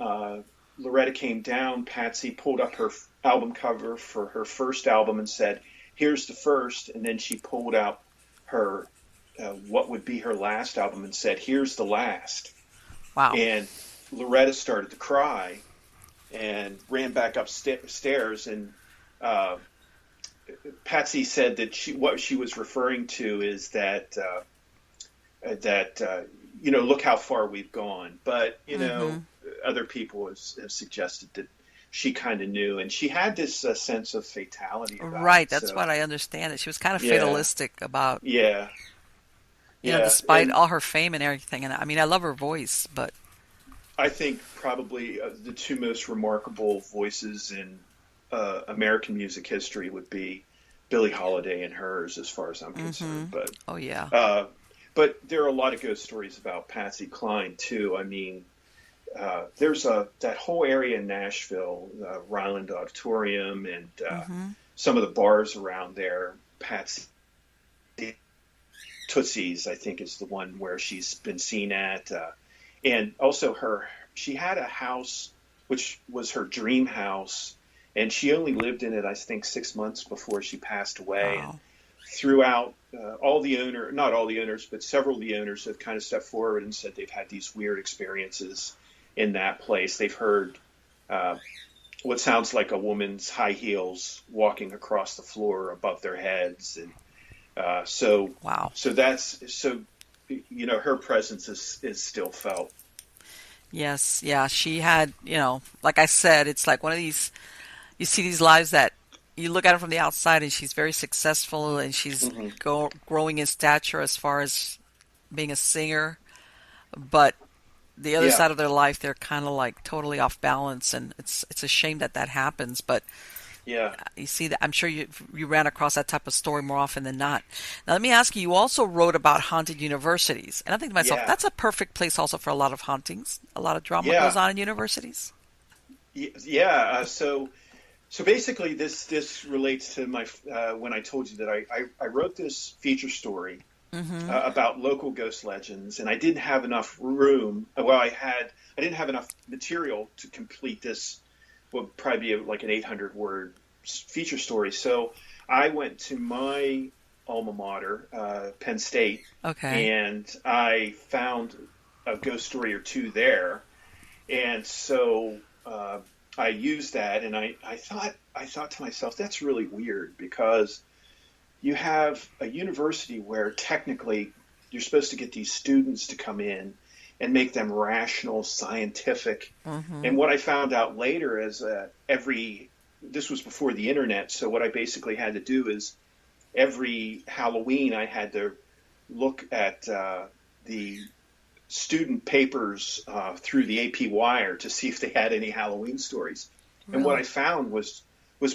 Loretta came down, Patsy pulled up her album cover for her first album and said, "Here's the first." And then she pulled out her what would be her last album and said, "Here's the last." Wow. And Loretta started to cry and ran back upstairs. And Patsy said that what she was referring to is that look how far we've gone. But other people have suggested that she kind of knew, and she had this sense of fatality about Right, it, that's so. what I understand. That she was kind of Yeah. fatalistic about, Yeah. despite And all her fame and everything. And I mean, I love her voice, but I think probably the two most remarkable voices in American music history would be Billie Holiday and hers, as far as I'm concerned. But oh yeah, but there are a lot of ghost stories about Patsy Cline too. I mean, there's that whole area in Nashville, Ryland Auditorium, and some of the bars around there. Patsy Tootsie's, I think, is the one where she's been seen at, and also she had a house which was her dream house, and she only lived in it, I think, 6 months before she passed away. wow. And throughout, not all the owners, but several of the owners have kind of stepped forward and said they've had these weird experiences in that place. They've heard what sounds like a woman's high heels walking across the floor above their heads, and Wow. So her presence is still felt. Yes, yeah, she had, like I said, it's like one of these, you see these lives that you look at her from the outside and she's very successful and she's growing in stature as far as being a singer, but the other side of their life, they're kind of like totally off balance, and it's a shame that happens, but Yeah. you see that, I'm sure you ran across that type of story more often than not. Now let me ask you also wrote about haunted universities, and I think to myself, that's a perfect place also for a lot of hauntings. A lot of drama goes on in universities. Yeah. So basically, this relates to my when I told you that I wrote this feature story about local ghost legends, and I didn't have enough room. Well, I didn't have enough material to complete this. Would probably be like an 800-word feature story. So I went to my alma mater, Penn State, and I found a ghost story or two there, and so I used that, and I thought to myself, that's really weird, because you have a university where technically you're supposed to get these students to come in and make them rational, scientific. And what I found out later is this was before the internet, so what I basically had to do is every Halloween I had to look at the student papers through the AP Wire to see if they had any Halloween stories. Really? And what I found was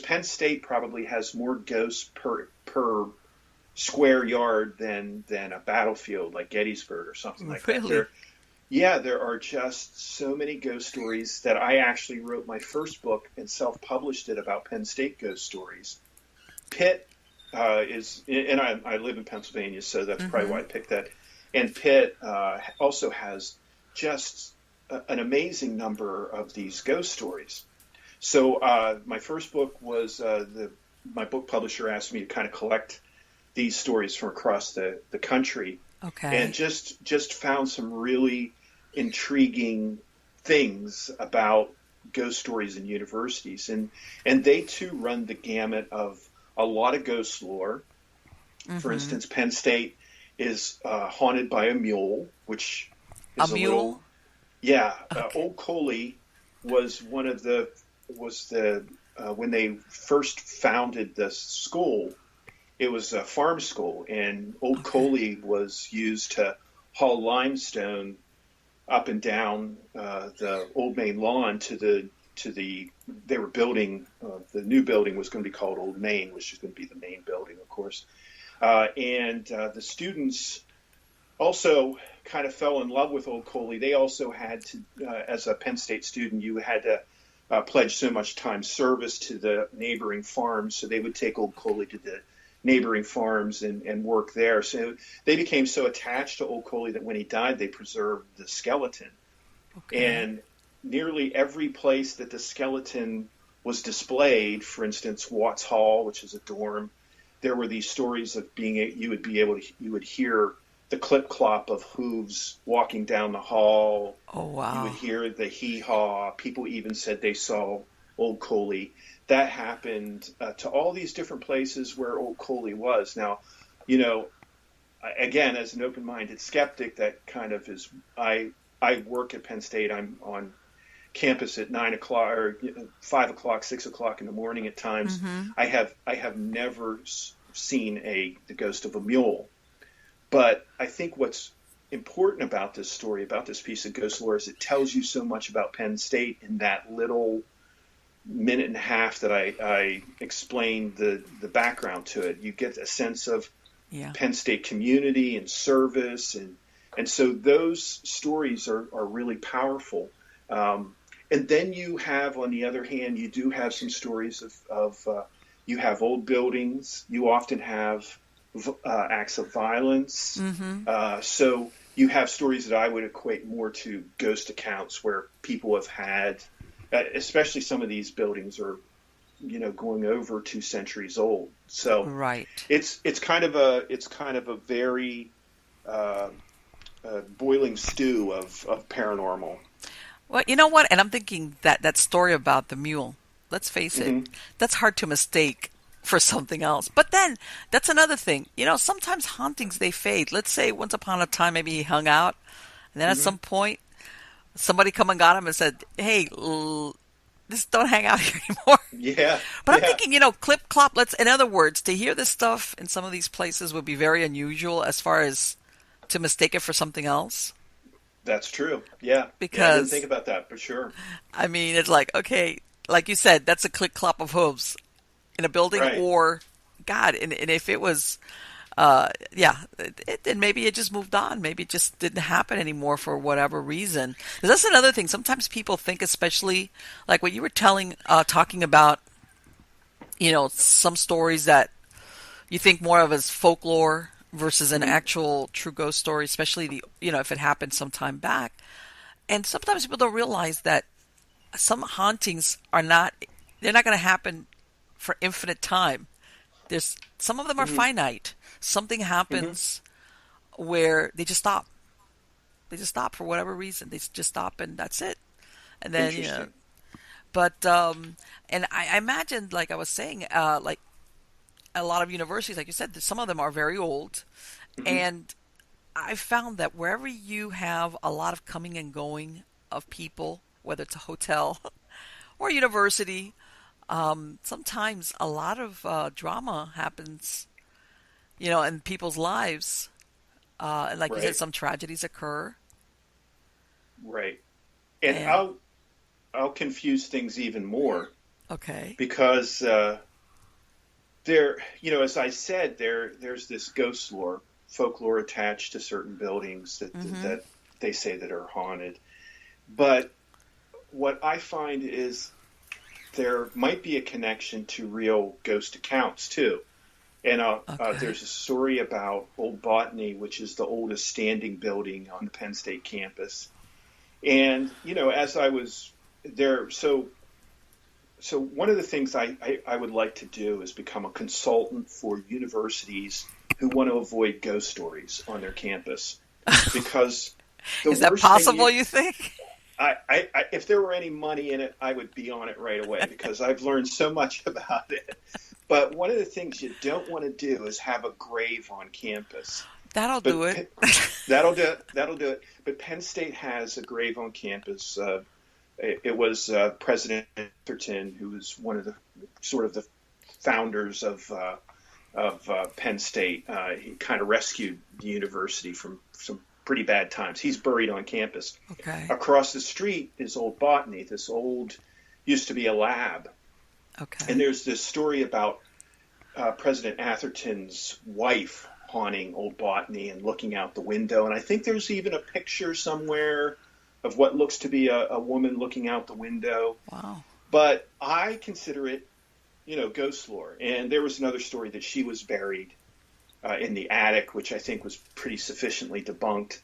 Penn State probably has more ghosts per square yard than a battlefield like Gettysburg or something like that. There are just so many ghost stories that I actually wrote my first book and self-published it about Penn State ghost stories. Pitt and I live in Pennsylvania, so that's probably why I picked that. And Pitt also has just an amazing number of these ghost stories. So my first book was my book publisher asked me to kind of collect these stories from across the country. And just found some really intriguing things about ghost stories in universities. And they, too, run the gamut of a lot of ghost lore. For instance, Penn State is haunted by a mule, which is a mule? Old Coley was one of the when they first founded the school, it was a farm school, and Old Coley was used to haul limestone up and down the Old Main lawn to the they were building the new building was going to be called Old Main, which is going to be the main building, of course. And the students also kind of fell in love with Old Coley. They also had to, as a Penn State student, you had to pledged so much time service to the neighboring farms, so they would take Old Coley to the neighboring farms and work there. So they became so attached to Old Coley that when he died, they preserved the skeleton. Okay. And nearly every place that the skeleton was displayed, for instance, Watts Hall, which is a dorm, there were these stories of you would hear the clip clop of hooves walking down the hall. Oh, wow. You would hear the hee haw. People even said they saw Old Coley. That happened to all these different places where Old Coley was. Now, again, as an open-minded skeptic, that kind of is. I work at Penn State. I'm on campus at 9 o'clock or 5 o'clock, 6 o'clock in the morning at times. Mm-hmm. I have never seen the ghost of a mule. But I think what's important about this story, about this piece of ghost lore, is it tells you so much about Penn State in that little minute and a half that I explained the background to it. You get a sense of Penn State community and service, and so those stories are really powerful. And then you have, on the other hand, you do have some stories of you have old buildings. You often have acts of violence. Mm-hmm. So you have stories that I would equate more to ghost accounts where people have had, especially some of these buildings are, going over 2 centuries old. So right. It's kind of a very boiling stew of paranormal. Well, you know what? And I'm thinking that story about the mule, let's face it, that's hard to mistake for something else. But then that's another thing. Sometimes hauntings, they fade. Let's say once upon a time, maybe he hung out, and then at some point, somebody come and got him and said, hey, just don't hang out here anymore. Yeah. But I'm thinking, clip clop, in other words, to hear this stuff in some of these places would be very unusual as far as to mistake it for something else. That's true. Yeah. Because I didn't think about that, for sure. I mean, it's like, okay, like you said, that's a click clop of hooves in a building, right. Or God, and if it was, then maybe it just moved on. Maybe it just didn't happen anymore for whatever reason. That's another thing. Sometimes people think, especially like what you were talking about, some stories that you think more of as folklore versus an actual true ghost story, especially if it happened some time back. And sometimes people don't realize that some hauntings they're not going to happen for infinite time. Some of them are finite. Something happens where they just stop. They just stop for whatever reason. They just stop and that's it. And then, but, and I imagined, like I was saying, like a lot of universities, like you said, some of them are very old. And I found that wherever you have a lot of coming and going of people, whether it's a hotel or a university, sometimes a lot of drama happens, in people's lives. And like you said, some tragedies occur. Right. And I'll confuse things even more. Okay. Because as I said, there's this ghost lore, folklore attached to certain buildings that they say that are haunted. But what I find is there might be a connection to real ghost accounts too. And there's a story about Old Botany, which is the oldest standing building on the Penn State campus. And, as I was there, so one of the things I would like to do is become a consultant for universities who want to avoid ghost stories on their campus. Because is that possible, you think? If there were any money in it, I would be on it right away because I've learned so much about it. But one of the things you don't want to do is have a grave on campus. That'll do it. That'll do it. But Penn State has a grave on campus. It was President Atherton, who was one of the founders of Penn State. He kind of rescued the university from some pretty bad times. He's buried on campus. Okay. Across the street is Old Botany. This used to be a lab. Okay. And there's this story about President Atherton's wife haunting Old Botany and looking out the window. And I think there's even a picture somewhere of what looks to be a woman looking out the window. Wow. But I consider it, ghost lore. And there was another story that she was buried in the attic, which I think was pretty sufficiently debunked.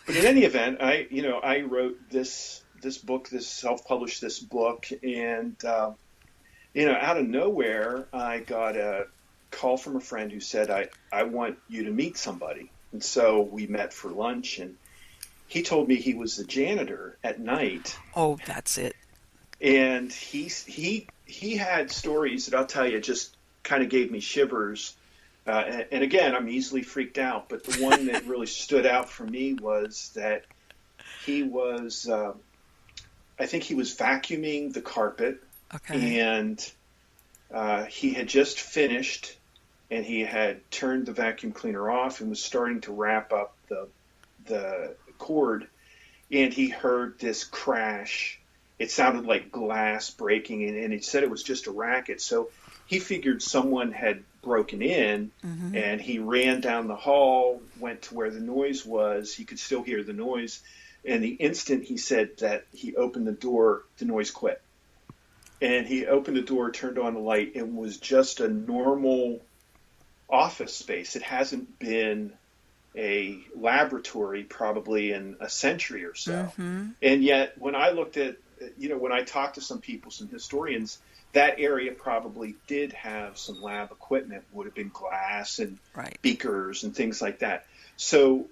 But in any event, I wrote this book, self-published this book, and out of nowhere, I got a call from a friend who said, I want you to meet somebody. And so we met for lunch, and he told me he was the janitor at night. Oh, that's it. And he had stories that I'll tell you just kind of gave me shivers. And again, I'm easily freaked out, but the one that really stood out for me was that he was, I think he was vacuuming the carpet. Okay. And he had just finished, and he had turned the vacuum cleaner off and was starting to wrap up the cord, and he heard this crash. It sounded like glass breaking, and he said it was just a racket. So he figured someone had broken in, and he ran down the hall, went to where the noise was. He could still hear the noise. And the instant he said that he opened the door, the noise quit. And he opened the door, turned on the light, and was just a normal office space. It hasn't been a laboratory probably in a century or so. And yet when I looked at, when I talked to some people, some historians, that area probably did have some lab equipment, would have been glass and beakers and things like that. So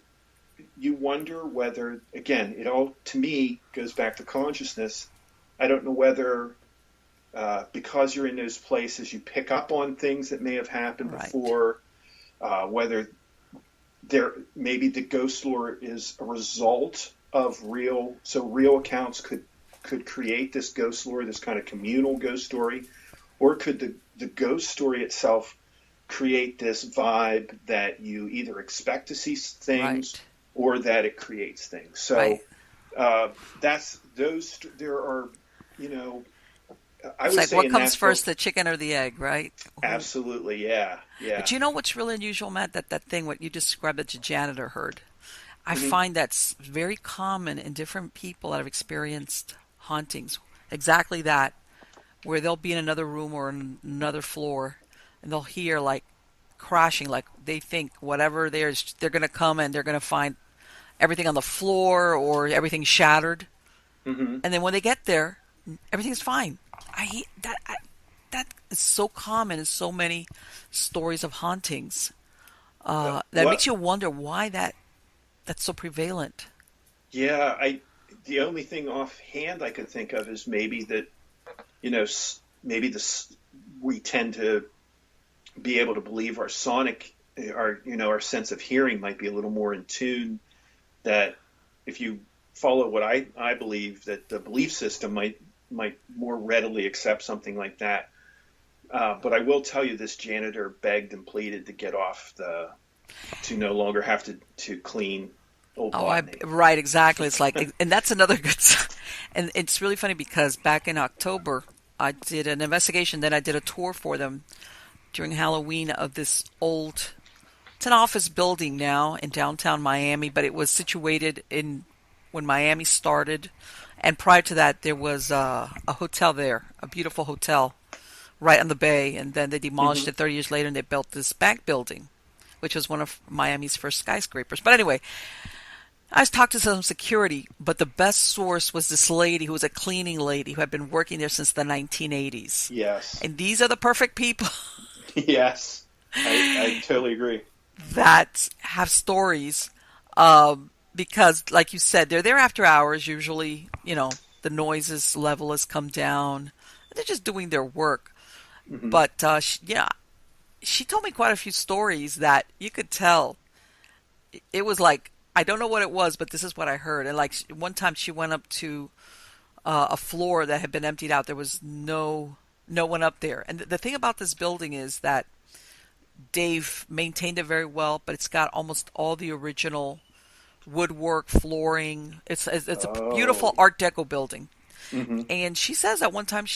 you wonder whether, again, it all, to me, goes back to consciousness. I don't know whether because you're in those places, you pick up on things that may have happened before, whether maybe the ghost lore is a result of real accounts could create this ghost lore, this kind of communal ghost story, or could the ghost story itself create this vibe that you either expect to see things or that it creates things. So there are, I it's would like say what comes first, the chicken or the egg, right? Absolutely, yeah. But you know what's really unusual, Matt? That thing, what you described that your janitor heard. I find that's very common in different people that have experienced hauntings. Exactly that, where they'll be in another room or another floor, and they'll hear like crashing, like they think whatever there is, they're going to come and they're going to find everything on the floor or everything shattered. And then when they get there, everything's fine. That is so common in so many stories of hauntings. That makes you wonder why that's so prevalent. Yeah, the only thing offhand I could think of is maybe that, we tend to be able to believe our our sense of hearing might be a little more in tune. That if you follow what I believe, that the belief system might more readily accept something like that. But I will tell you, this janitor begged and pleaded to get off to no longer have to clean old botany. Right, exactly. It's like, and that's another good, and it's really funny because back in October, I did an investigation, then I did a tour for them during Halloween of this it's an office building now in downtown Miami, but it was situated when Miami started. And prior to that, there was a hotel there, a beautiful hotel right on the bay. And then they demolished it 30 years later, and they built this bank building, which was one of Miami's first skyscrapers. But anyway, I was talking to some security, but the best source was this lady who was a cleaning lady who had been working there since the 1980s. Yes. And these are the perfect people. Yes. I totally agree. That have stories. Because, like you said, they're there after hours. Usually, the noises level has come down. They're just doing their work. But, she told me quite a few stories that you could tell. It was like, I don't know what it was, but this is what I heard. And, like, one time she went up to a floor that had been emptied out. There was no one up there. And the thing about this building is that Dave maintained it very well, but it's got almost all the original woodwork, flooring. It's a beautiful Art Deco building. And she says that one time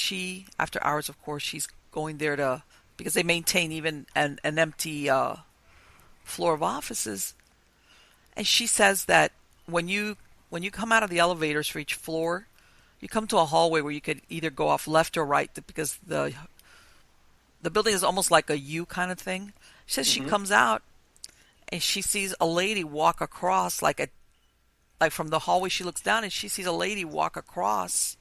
after hours, of course, she's going there because they maintain even an empty floor of offices. And she says that when you come out of the elevators for each floor, you come to a hallway where you could either go off left or right because the building is almost like a U kind of thing. She says she Hmm. comes out and she sees a lady walk across like from the hallway. She looks down and she sees a lady walk across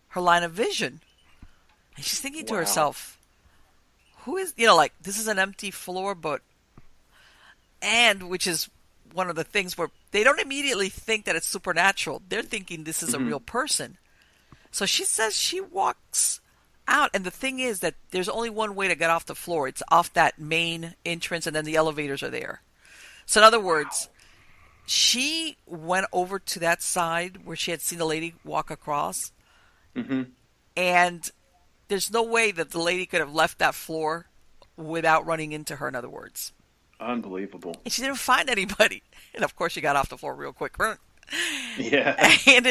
her line of vision. And she's thinking to Wow. herself, who is, like this is an empty floor, and which is one of the things where they don't immediately think that it's supernatural. They're thinking this is a Hmm. real person. So she says she walks out, and the thing is that there's only one way to get off the floor. It's off that main entrance, and then the elevators are there. So in other Wow. words, she went over to that side where she had seen the lady walk across, Hmm. and there's no way that the lady could have left that floor without running into her, in other words. Unbelievable. And she didn't find anybody. And of course, she got off the floor real quick. Yeah. And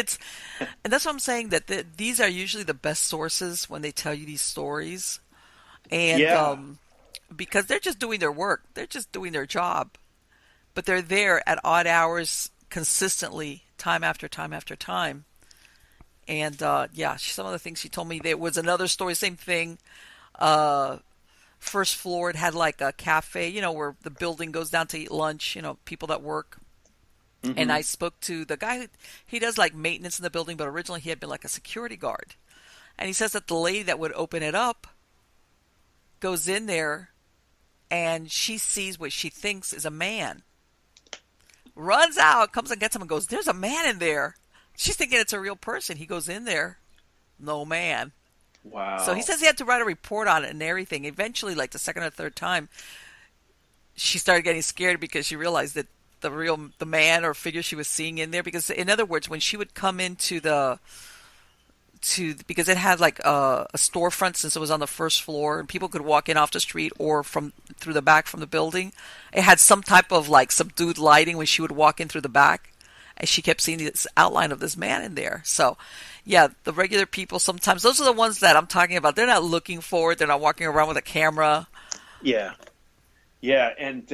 and that's what I'm saying, that these are usually the best sources when they tell you these stories. And Yeah. because they're just doing their work, they're just doing their job, but they're there at odd hours consistently, time after time after time. And yeah, some of the things she told me, there was another story, same thing. Uh, First floor, it had like a cafe, where the building goes down to eat lunch, people that work. And Hmm. I spoke to the guy he does like maintenance in the building, but originally he had been like a security guard. And he says that the lady that would open it up goes in there and she sees what she thinks is a man. Runs out, comes and gets him and goes, "There's a man in there." She's thinking it's a real person. He goes in there, no man. So he Wow. says he had to write a report on it and everything. Eventually, like the second or third time, she started getting scared because she realized that the man or figure she was seeing in there, because in other words, when she would come into the to because it had like a storefront, since it was on the first floor and people could walk in off the street or from through the back from the building, it had some type of like subdued lighting when she would walk in through the back, and she kept seeing this outline of this man in there. So yeah, the regular people, sometimes those are the ones that I'm talking about. They're not looking for it, they're not walking around with a camera. Yeah. Yeah. And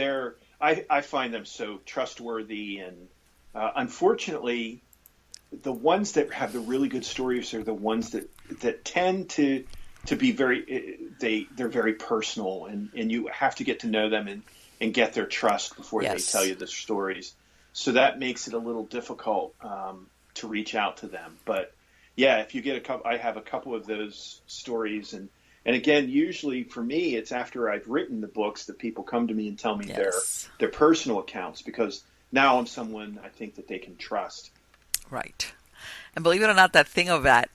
I find them so trustworthy. And unfortunately, the ones that have the really good stories are the ones that tend to be they're very personal, and you have to get to know them and get their trust before they tell Yes. you the stories. So that makes it a little difficult to reach out to them. But yeah, if you get a couple, I have a couple of those stories, and again, usually for me, it's after I've written the books that people come to me and tell me Yes. their personal accounts, because now I'm someone I think that they can trust. Right. And believe it or not, that thing of that,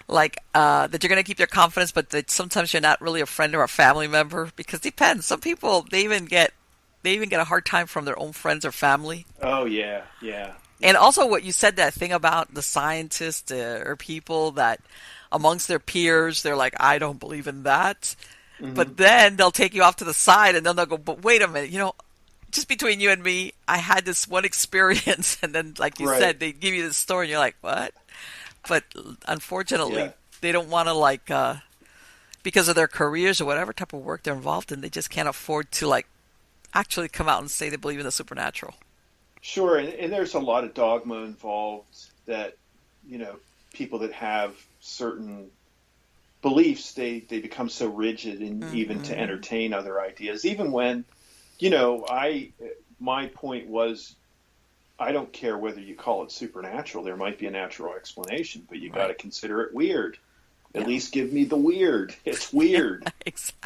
like that you're going to keep your confidence, but that sometimes you're not really a friend or a family member, because it depends. Some people, they even get a hard time from their own friends or family. Oh yeah, yeah, And yeah. also, what you said, that thing about the scientists or people that amongst their peers, they're like, I don't believe in that. Hmm. But then they'll take you off to the side and then they'll go, but wait a minute, just between you and me, I had this one experience. And then, like you Right. said, they give you this story and you're like, what? But Yeah. unfortunately, they don't want to, like, because of their careers or whatever type of work they're involved in, they just can't afford to, like, actually come out and say they believe in the supernatural. Sure. And there's a lot of dogma involved that, you know, people that have certain beliefs, they become so rigid, and even to Hmm. entertain other ideas, even when, you know, my point was, I don't care whether you call it supernatural. There might be a natural explanation, but you got to Right. consider it weird. At Yeah. least give me the weird. It's weird,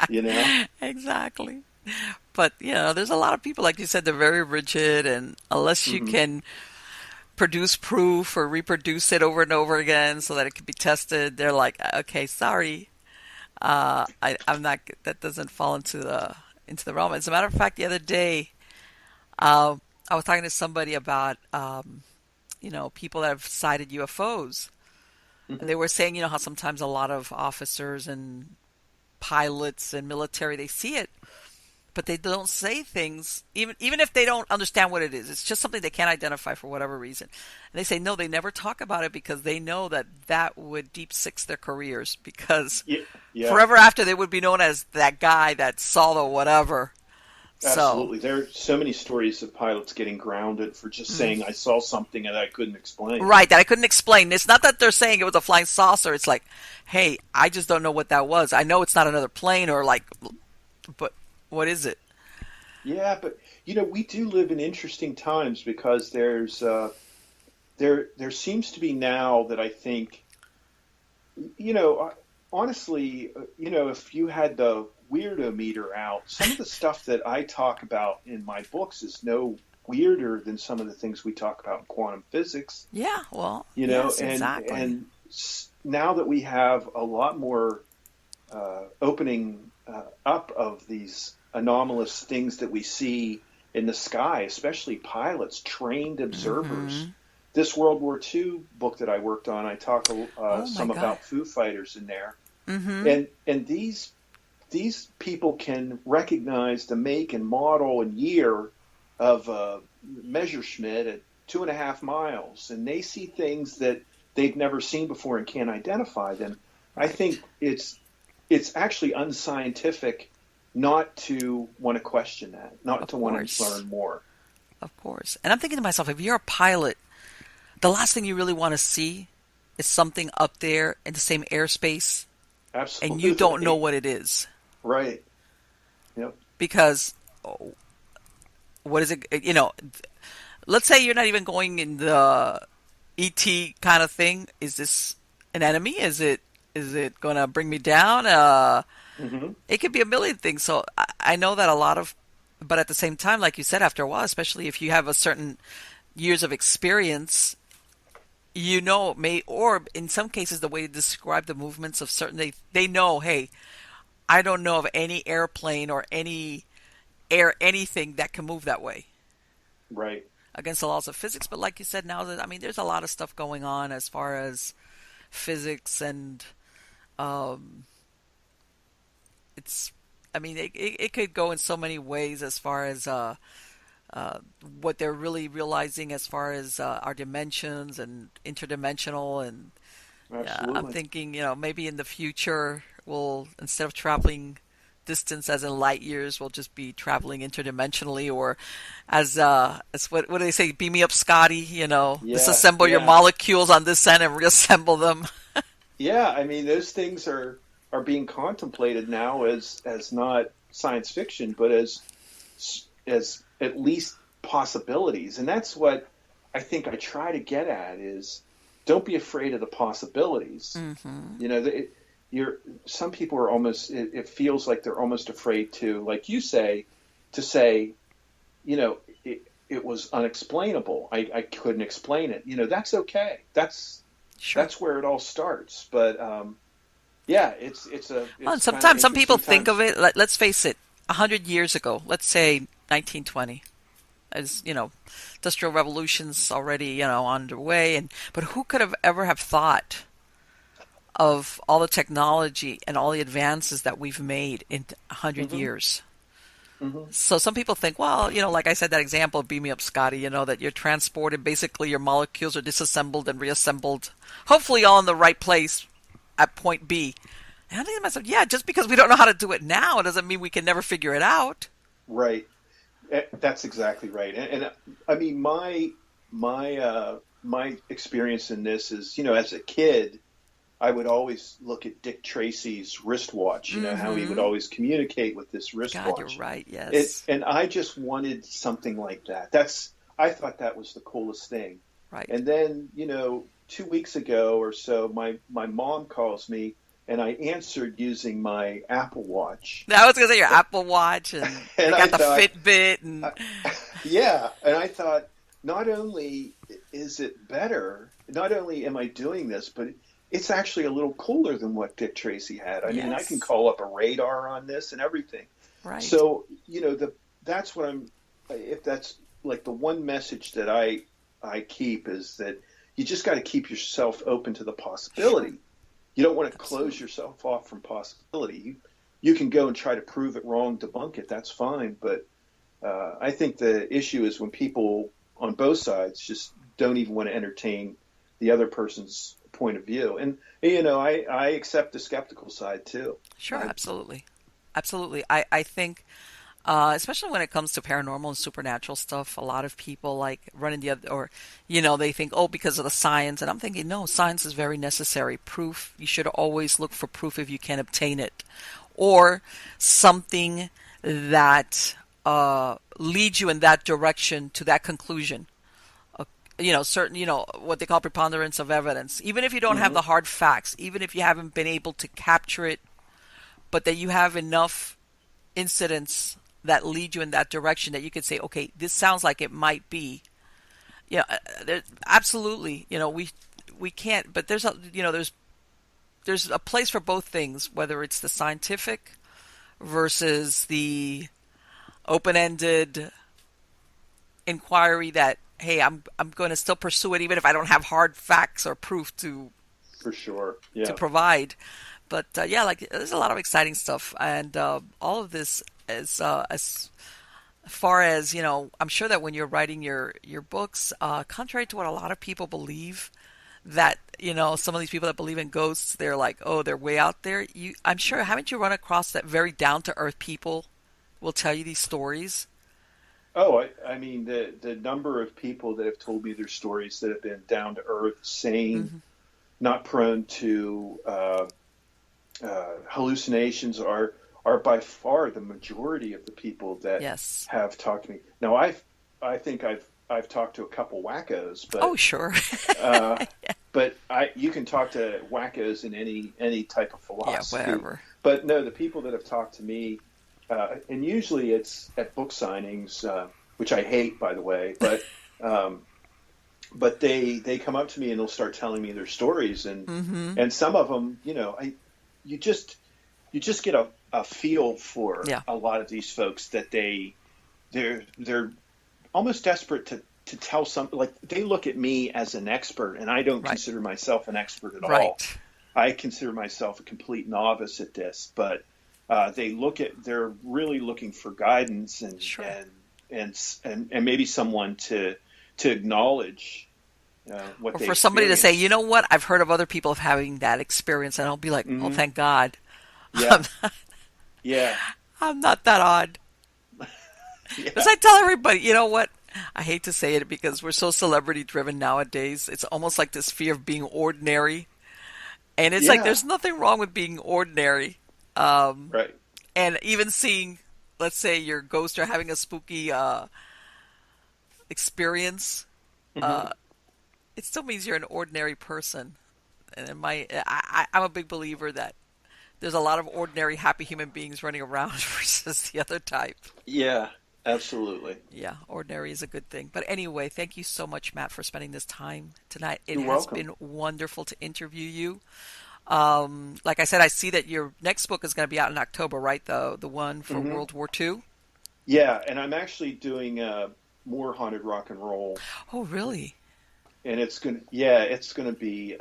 you know? Exactly. Exactly. But, there's a lot of people, like you said, they're very rigid, and unless you Hmm. can produce proof or reproduce it over and over again so that it can be tested, they're like, okay, sorry, I'm not. That doesn't fall into the realm. As a matter of fact, the other day, I was talking to somebody about, people that have sighted UFOs, and Hmm. they were saying, how sometimes a lot of officers and pilots and military, they see it, but they don't say things, even if they don't understand what it is. It's just something they can't identify for whatever reason. And they say no, they never talk about it because they know that that would deep six their careers, because Yeah. Yeah. forever after they would be known as that guy that saw the whatever. So, Absolutely. There are so many stories of pilots getting grounded for just mm, saying, I saw something that I couldn't explain. right, that I couldn't explain. It's not that they're saying it was a flying saucer. It's like, hey, I just don't know what that was. I know it's not another plane or like, but what is it? Yeah, but we do live in interesting times because there seems to be now that I think, you know, uh, honestly, if you had the weirdo meter out, some of the stuff that I talk about in my books is no weirder than some of the things we talk about in quantum physics, Yeah, well, yes, and exactly. now that we have a lot more opening up of these anomalous things that we see in the sky, especially pilots, trained observers. Mm-hmm. This World War II book that I worked on, I talk Oh my some God. about Foo Fighters in there, Mm-hmm. and these people can recognize the make and model and year of Messerschmitt at 2.5 miles, and they see things that they've never seen before and can't identify them. I Right. think it's actually unscientific not to want to question that, not Of to want to course. learn more. Of course. And I'm thinking to myself, if you're a pilot, the last thing you really want to see is something up there in the same airspace and you don't know Absolutely. what it is. Right. Yep. Because oh, what is it? Let's say you're not even going in the ET kind of thing. Is this an enemy? Is it going to bring me down? Hmm. It could be a million things. So I know that a lot of, but at the same time, like you said, after a while, especially if you have a certain years of experience, may, or in some cases, the way to describe the movements of certain, they know, hey, I don't know of any airplane or any air anything that can move that way Right. against the laws of physics. But like you said, now that I mean, there's a lot of stuff going on as far as physics and um, it's. I mean, it could go in so many ways as far as uh, what they're really realizing as far as our dimensions and interdimensional. And I'm Absolutely. thinking, maybe in the future we'll, instead of traveling distance as in light years, we'll just be traveling interdimensionally, or as what do they say? Beam me up, Scotty. Yeah. Disassemble your Yeah. molecules on this end and reassemble them. Yeah. I mean, those things are being contemplated now as not science fiction, but as at least possibilities. And that's what I think I try to get at is don't be afraid of the possibilities. Hmm. You know, you're some people are almost it feels like they're almost afraid to, like you say, to say, it was unexplainable. I couldn't explain it. That's okay. Sure. That's where it all starts. But yeah, Well, and it's kind of sometimes some people interesting think of times. it. Let's face it, 100 years ago, let's say 1920, as industrial revolution's already underway, and but who could have ever have thought of all the technology and all the advances that we've made in 100 Hmm. years? Hmm. So some people think, well, like I said, that example, beam me up, Scotty, that you're transported, basically your molecules are disassembled and reassembled, hopefully all in the right place at point B. And I think to myself, yeah, just because we don't know how to do it now doesn't mean we can never figure it out. Right. That's exactly right. And I mean, my experience in this is, as a kid, I would always look at Dick Tracy's wristwatch, how he would Mm-hmm. always communicate with this God, you're wristwatch. right. It, Yes. and I just wanted something like that. I thought that was the coolest thing. Right. And then, 2 weeks ago or so, my mom calls me and I answered using my Apple Watch. Now I was gonna say your Apple Watch, and they And I got the thought, Fitbit, and uh, yeah. And I thought, not only is it better, not only am I doing this, but it's actually a little cooler than what Dick Tracy had. I mean, I can yes, call up a radar on this and everything. right. So, that's what if that's like the one message that I keep is that you just got to keep yourself open to the Sure. possibility. You don't want to close Absolutely. yourself off from possibility. You can go and try to prove it wrong, debunk it. That's fine. But I think the issue is when people on both sides just don't even want to entertain the other person's point of view. And I accept the skeptical side too. Sure. I Absolutely. Absolutely. I think. Especially when it comes to paranormal and supernatural stuff. A lot of people like running the other, or, they think, oh, because of the science. And I'm thinking, no, science is very necessary. Proof, you should always look for proof if you can obtain it. Or something that leads you in that direction to that conclusion. Certain, what they call preponderance of evidence. Even if you don't have Hmm. the hard facts, even if you haven't been able to capture it, but that you have enough incidents that lead you in that direction that you could say, okay, this sounds like it might be. Absolutely. We can't, but there's a place for both things, whether it's the scientific versus the open-ended inquiry that, hey, I'm going to still pursue it even if I don't have hard facts or proof For sure. to Yeah. provide. But yeah, like there's a lot of exciting stuff, and all of this is as far as I'm sure that when you're writing your books, contrary to what a lot of people believe, that some of these people that believe in ghosts, they're like, oh, they're way out there. I'm sure, haven't you run across that very down to earth people will tell you these stories? Oh, I mean, the number of people that have told me their stories that have been down to earth, sane, Hmm. not prone to hallucinations are by far the majority of the people that Yes. have talked to me. Now, I think I've talked to a couple wackos, Oh, sure. uh, but you can talk to wackos in any type of Yeah, philosophy. whatever. But no, the people that have talked to me, and usually it's at book signings, which I hate, by the way, um, but they come up to me and they'll start telling me their stories, Hmm. and some of them, you just you just get a feel for Yeah. a lot of these folks that they're almost desperate to tell something. Like, they look at me as an expert, and I don't Right. consider myself an expert at all. Right. I consider myself a complete novice at this, but they're really looking for guidance Sure. and maybe someone to acknowledge what Or they for somebody to say, you experienced. know what, I've heard of other people having that experience, and I'll be like, oh, Hmm. thank God. Yeah, I'm not, yeah, I'm not that odd. Because yeah, I tell everybody, you know what? I hate to say it because we're so celebrity driven nowadays. It's almost like this fear of being ordinary. And it's like yeah. there's nothing wrong with being ordinary. Um, Right. and even seeing, let's say, your ghost or having a spooky experience, Hmm. uh, it still means you're an ordinary person. And I'm a big believer that there's a lot of ordinary, happy human beings running around versus the other type. Yeah, absolutely. Yeah, ordinary is a good thing. But anyway, thank you so much, Matt, for spending this time tonight. It You're has welcome. been wonderful to interview you. Like I said, I see that your next book is going to be out in October, right? The one for Hmm. World War II. Yeah, and I'm actually doing more haunted rock and roll, Oh, really? and it's gonna be.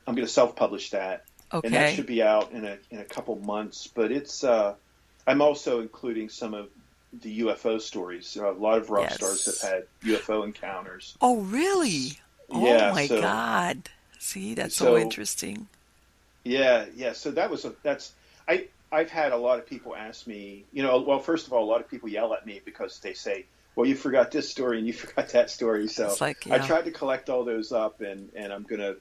I'm gonna self-publish that, and that Okay. should be out in a couple months. But I'm also including some of the UFO stories. A lot of rock stars have Yes. had UFO encounters. Oh, really? Oh Yeah, my God. See, that's so so interesting. yeah. So I've had a lot of people ask me, well, first of all, a lot of people yell at me because they say, well, you forgot this story and you forgot that story. So It's like, I yeah, tried to collect all those up, and I'm gonna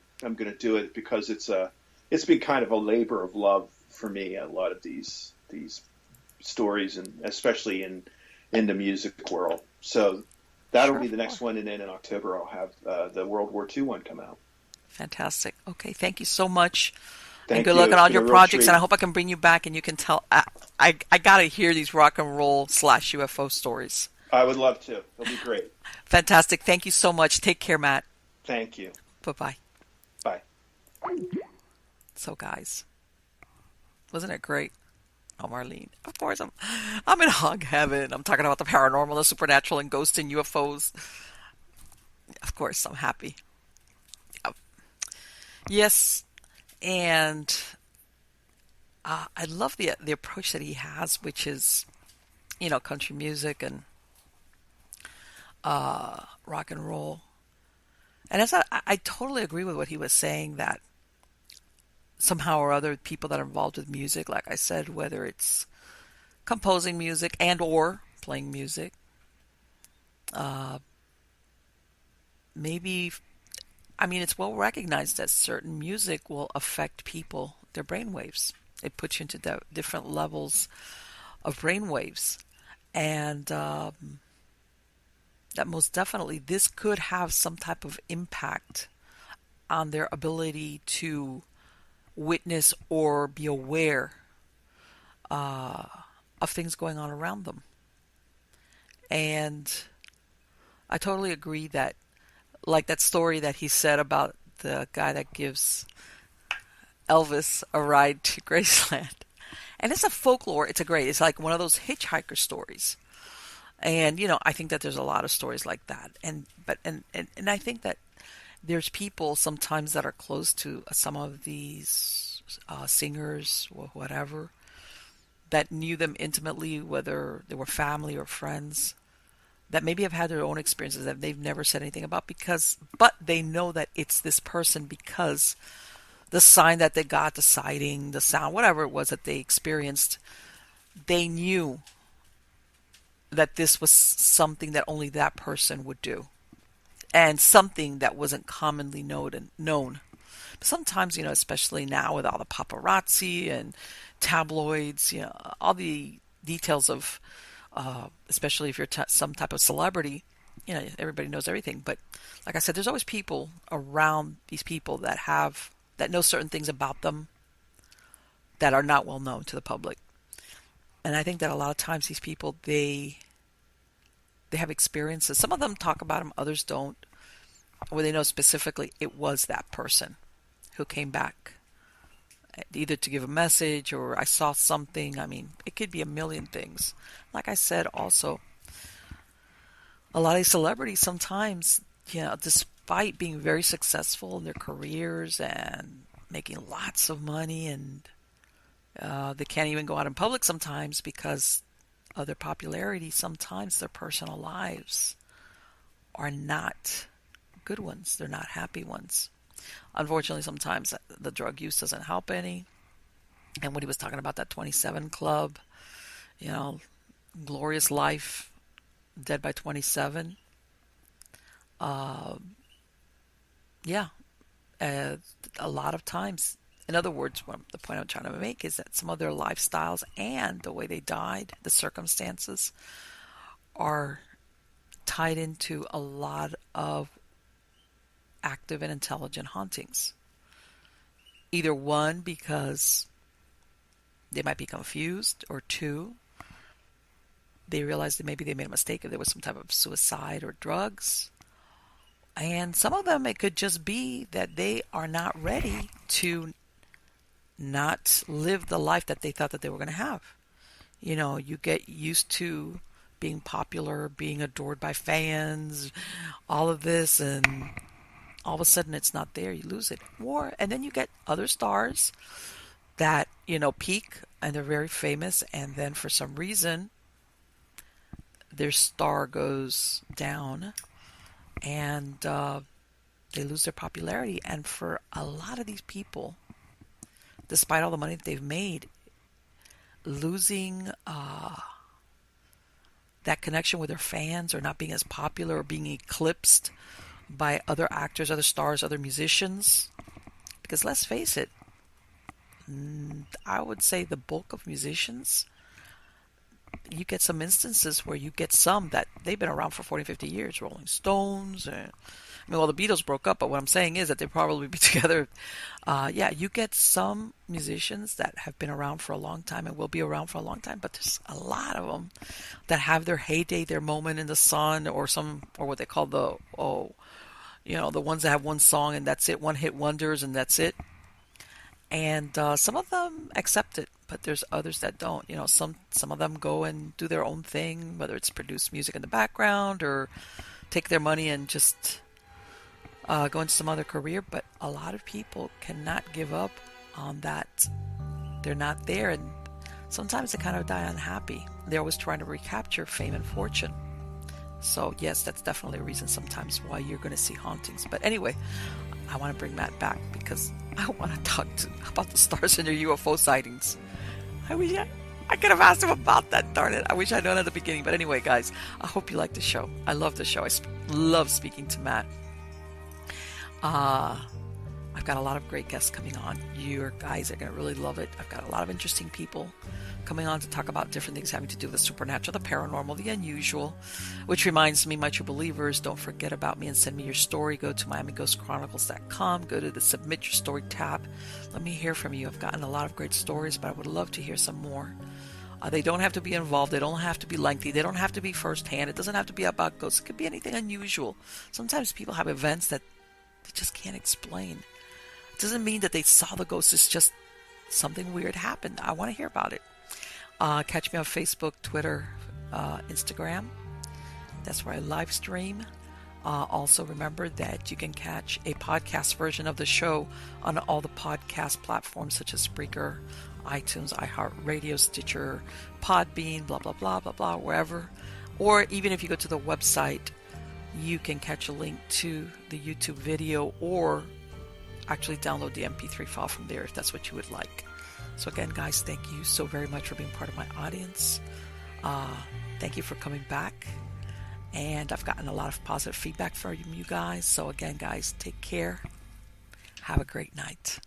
do it because it's been kind of a labor of love for me. A lot of these stories, and especially in the music world. So that'll sure. be the next one, and then in October I'll have the World War II one come out. Fantastic. Okay, thank you so much. And Thank good you. luck on It's all been your a real projects. And I treat. hope I can bring you back and you can tell. I got to hear these rock and roll slash UFO stories. I would love to. It'll be great. Fantastic. Thank you so much. Take care, Matt. Thank you. Bye bye. Bye. So, guys, wasn't it great? Oh, Marlene. Of course, I'm in hog heaven. I'm talking about the paranormal, the supernatural, and ghosts and UFOs. Of course, I'm happy. Yes, and I love the approach that he has, which is country music and rock and roll. And as I totally agree with what he was saying, that somehow or other people that are involved with music, like I said, whether it's composing music and or playing music. Uh, maybe, I mean, it's well recognized that certain music will affect people, their brain waves. It puts you into different levels of brain waves. And that most definitely this could have some type of impact on their ability to witness or be aware of things going on around them. And I totally agree that, like that story that he said about the guy that gives Elvis a ride to Graceland. And it's a folklore. It's like one of those hitchhiker stories. And, you know, I think that there's a lot of stories like that. And I think that there's people sometimes that are close to some of these singers or whatever that knew them intimately, whether they were family or friends, that maybe have had their own experiences that they've never said anything about but they know that it's this person because the sign that they got, the sighting, the sound, whatever it was that they experienced, they knew that this was something that only that person would do and something that wasn't commonly known. Sometimes, you know, especially now with all the paparazzi and tabloids, you know, all the details of, especially if you're some type of celebrity, you know, everybody knows everything. But like I said, there's always people around these people that know certain things about them that are not well known to the public. And I think that a lot of times these people, they have experiences. Some of them talk about them, others don't, where they know specifically it was that person who came back, either to give a message or I saw something. I mean, it could be a million things. Like I said, also, a lot of these celebrities sometimes, you know, despite being very successful in their careers and making lots of money, and they can't even go out in public sometimes because of their popularity. Sometimes their personal lives are not good ones. They're not happy ones. Unfortunately, sometimes the drug use doesn't help any. And when he was talking about that 27 club, you know, glorious life, dead by 27. Yeah, a lot of times, in other words, the point I'm trying to make is that some of their lifestyles and the way they died, the circumstances, are tied into a lot of active and intelligent hauntings. Either one, because they might be confused, or two, they realize that maybe they made a mistake if there was some type of suicide or drugs. And some of them, it could just be that they are not ready to not live the life that they thought that they were going to have. You know, you get used to being popular, being adored by fans, all of this, and all of a sudden it's not there. You lose it. And then you get other stars that, you know, peak and they're very famous, and then for some reason their star goes down and they lose their popularity. And for a lot of these people, despite all the money that they've made, losing that connection with their fans, or not being as popular, or being eclipsed by other actors, other stars, other musicians. Because let's face it, I would say the bulk of musicians, you get some instances where you get some that they've been around for 40, 50 years. Rolling Stones. Well, the Beatles broke up, but what I'm saying is that they probably be together. You get some musicians that have been around for a long time and will be around for a long time, but there's a lot of them that have their heyday, their moment in the sun, or what they call the ones that have one song and that's it, one hit wonders and that's it. And some of them accept it, but there's others that don't. You know, some of them go and do their own thing, whether it's produce music in the background or take their money and just go into some other career. But a lot of people cannot give up on that. They're not there, and sometimes they kind of die unhappy. They're always trying to recapture fame and fortune. So yes, that's definitely a reason sometimes why you're going to see hauntings. But anyway, I want to bring Matt back because I want to talk about the stars and their UFO sightings. I could have asked him about that, darn it. I wish I'd known at the beginning. But anyway, guys, I hope you like the show. I love the show. Love speaking to Matt. I've got a lot of great guests coming on. You guys are going to really love it. I've got a lot of interesting people coming on to talk about different things having to do with the supernatural, the paranormal, the unusual. Which reminds me, my true believers, don't forget about me and send me your story. Go to MiamiGhostChronicles.com. Go to the Submit Your Story tab. Let me hear from you. I've gotten a lot of great stories, but I would love to hear some more. They don't have to be involved. They don't have to be lengthy. They don't have to be firsthand. It doesn't have to be about ghosts. It could be anything unusual. Sometimes people have events that they just can't explain. It doesn't mean that they saw the ghost. It's just something weird happened. I want to hear about it. Catch me on Facebook, Twitter, Instagram. That's where I live stream. Also remember that you can catch a podcast version of the show on all the podcast platforms such as Spreaker, iTunes, iHeartRadio, Stitcher, Podbean, blah, blah, blah, blah, blah, wherever. Or even if you go to the website, you can catch a link to the YouTube video or actually download the MP3 file from there if that's what you would like. So again, guys, thank you so very much for being part of my audience. Thank you for coming back. And I've gotten a lot of positive feedback from you guys. So again, guys, take care. Have a great night.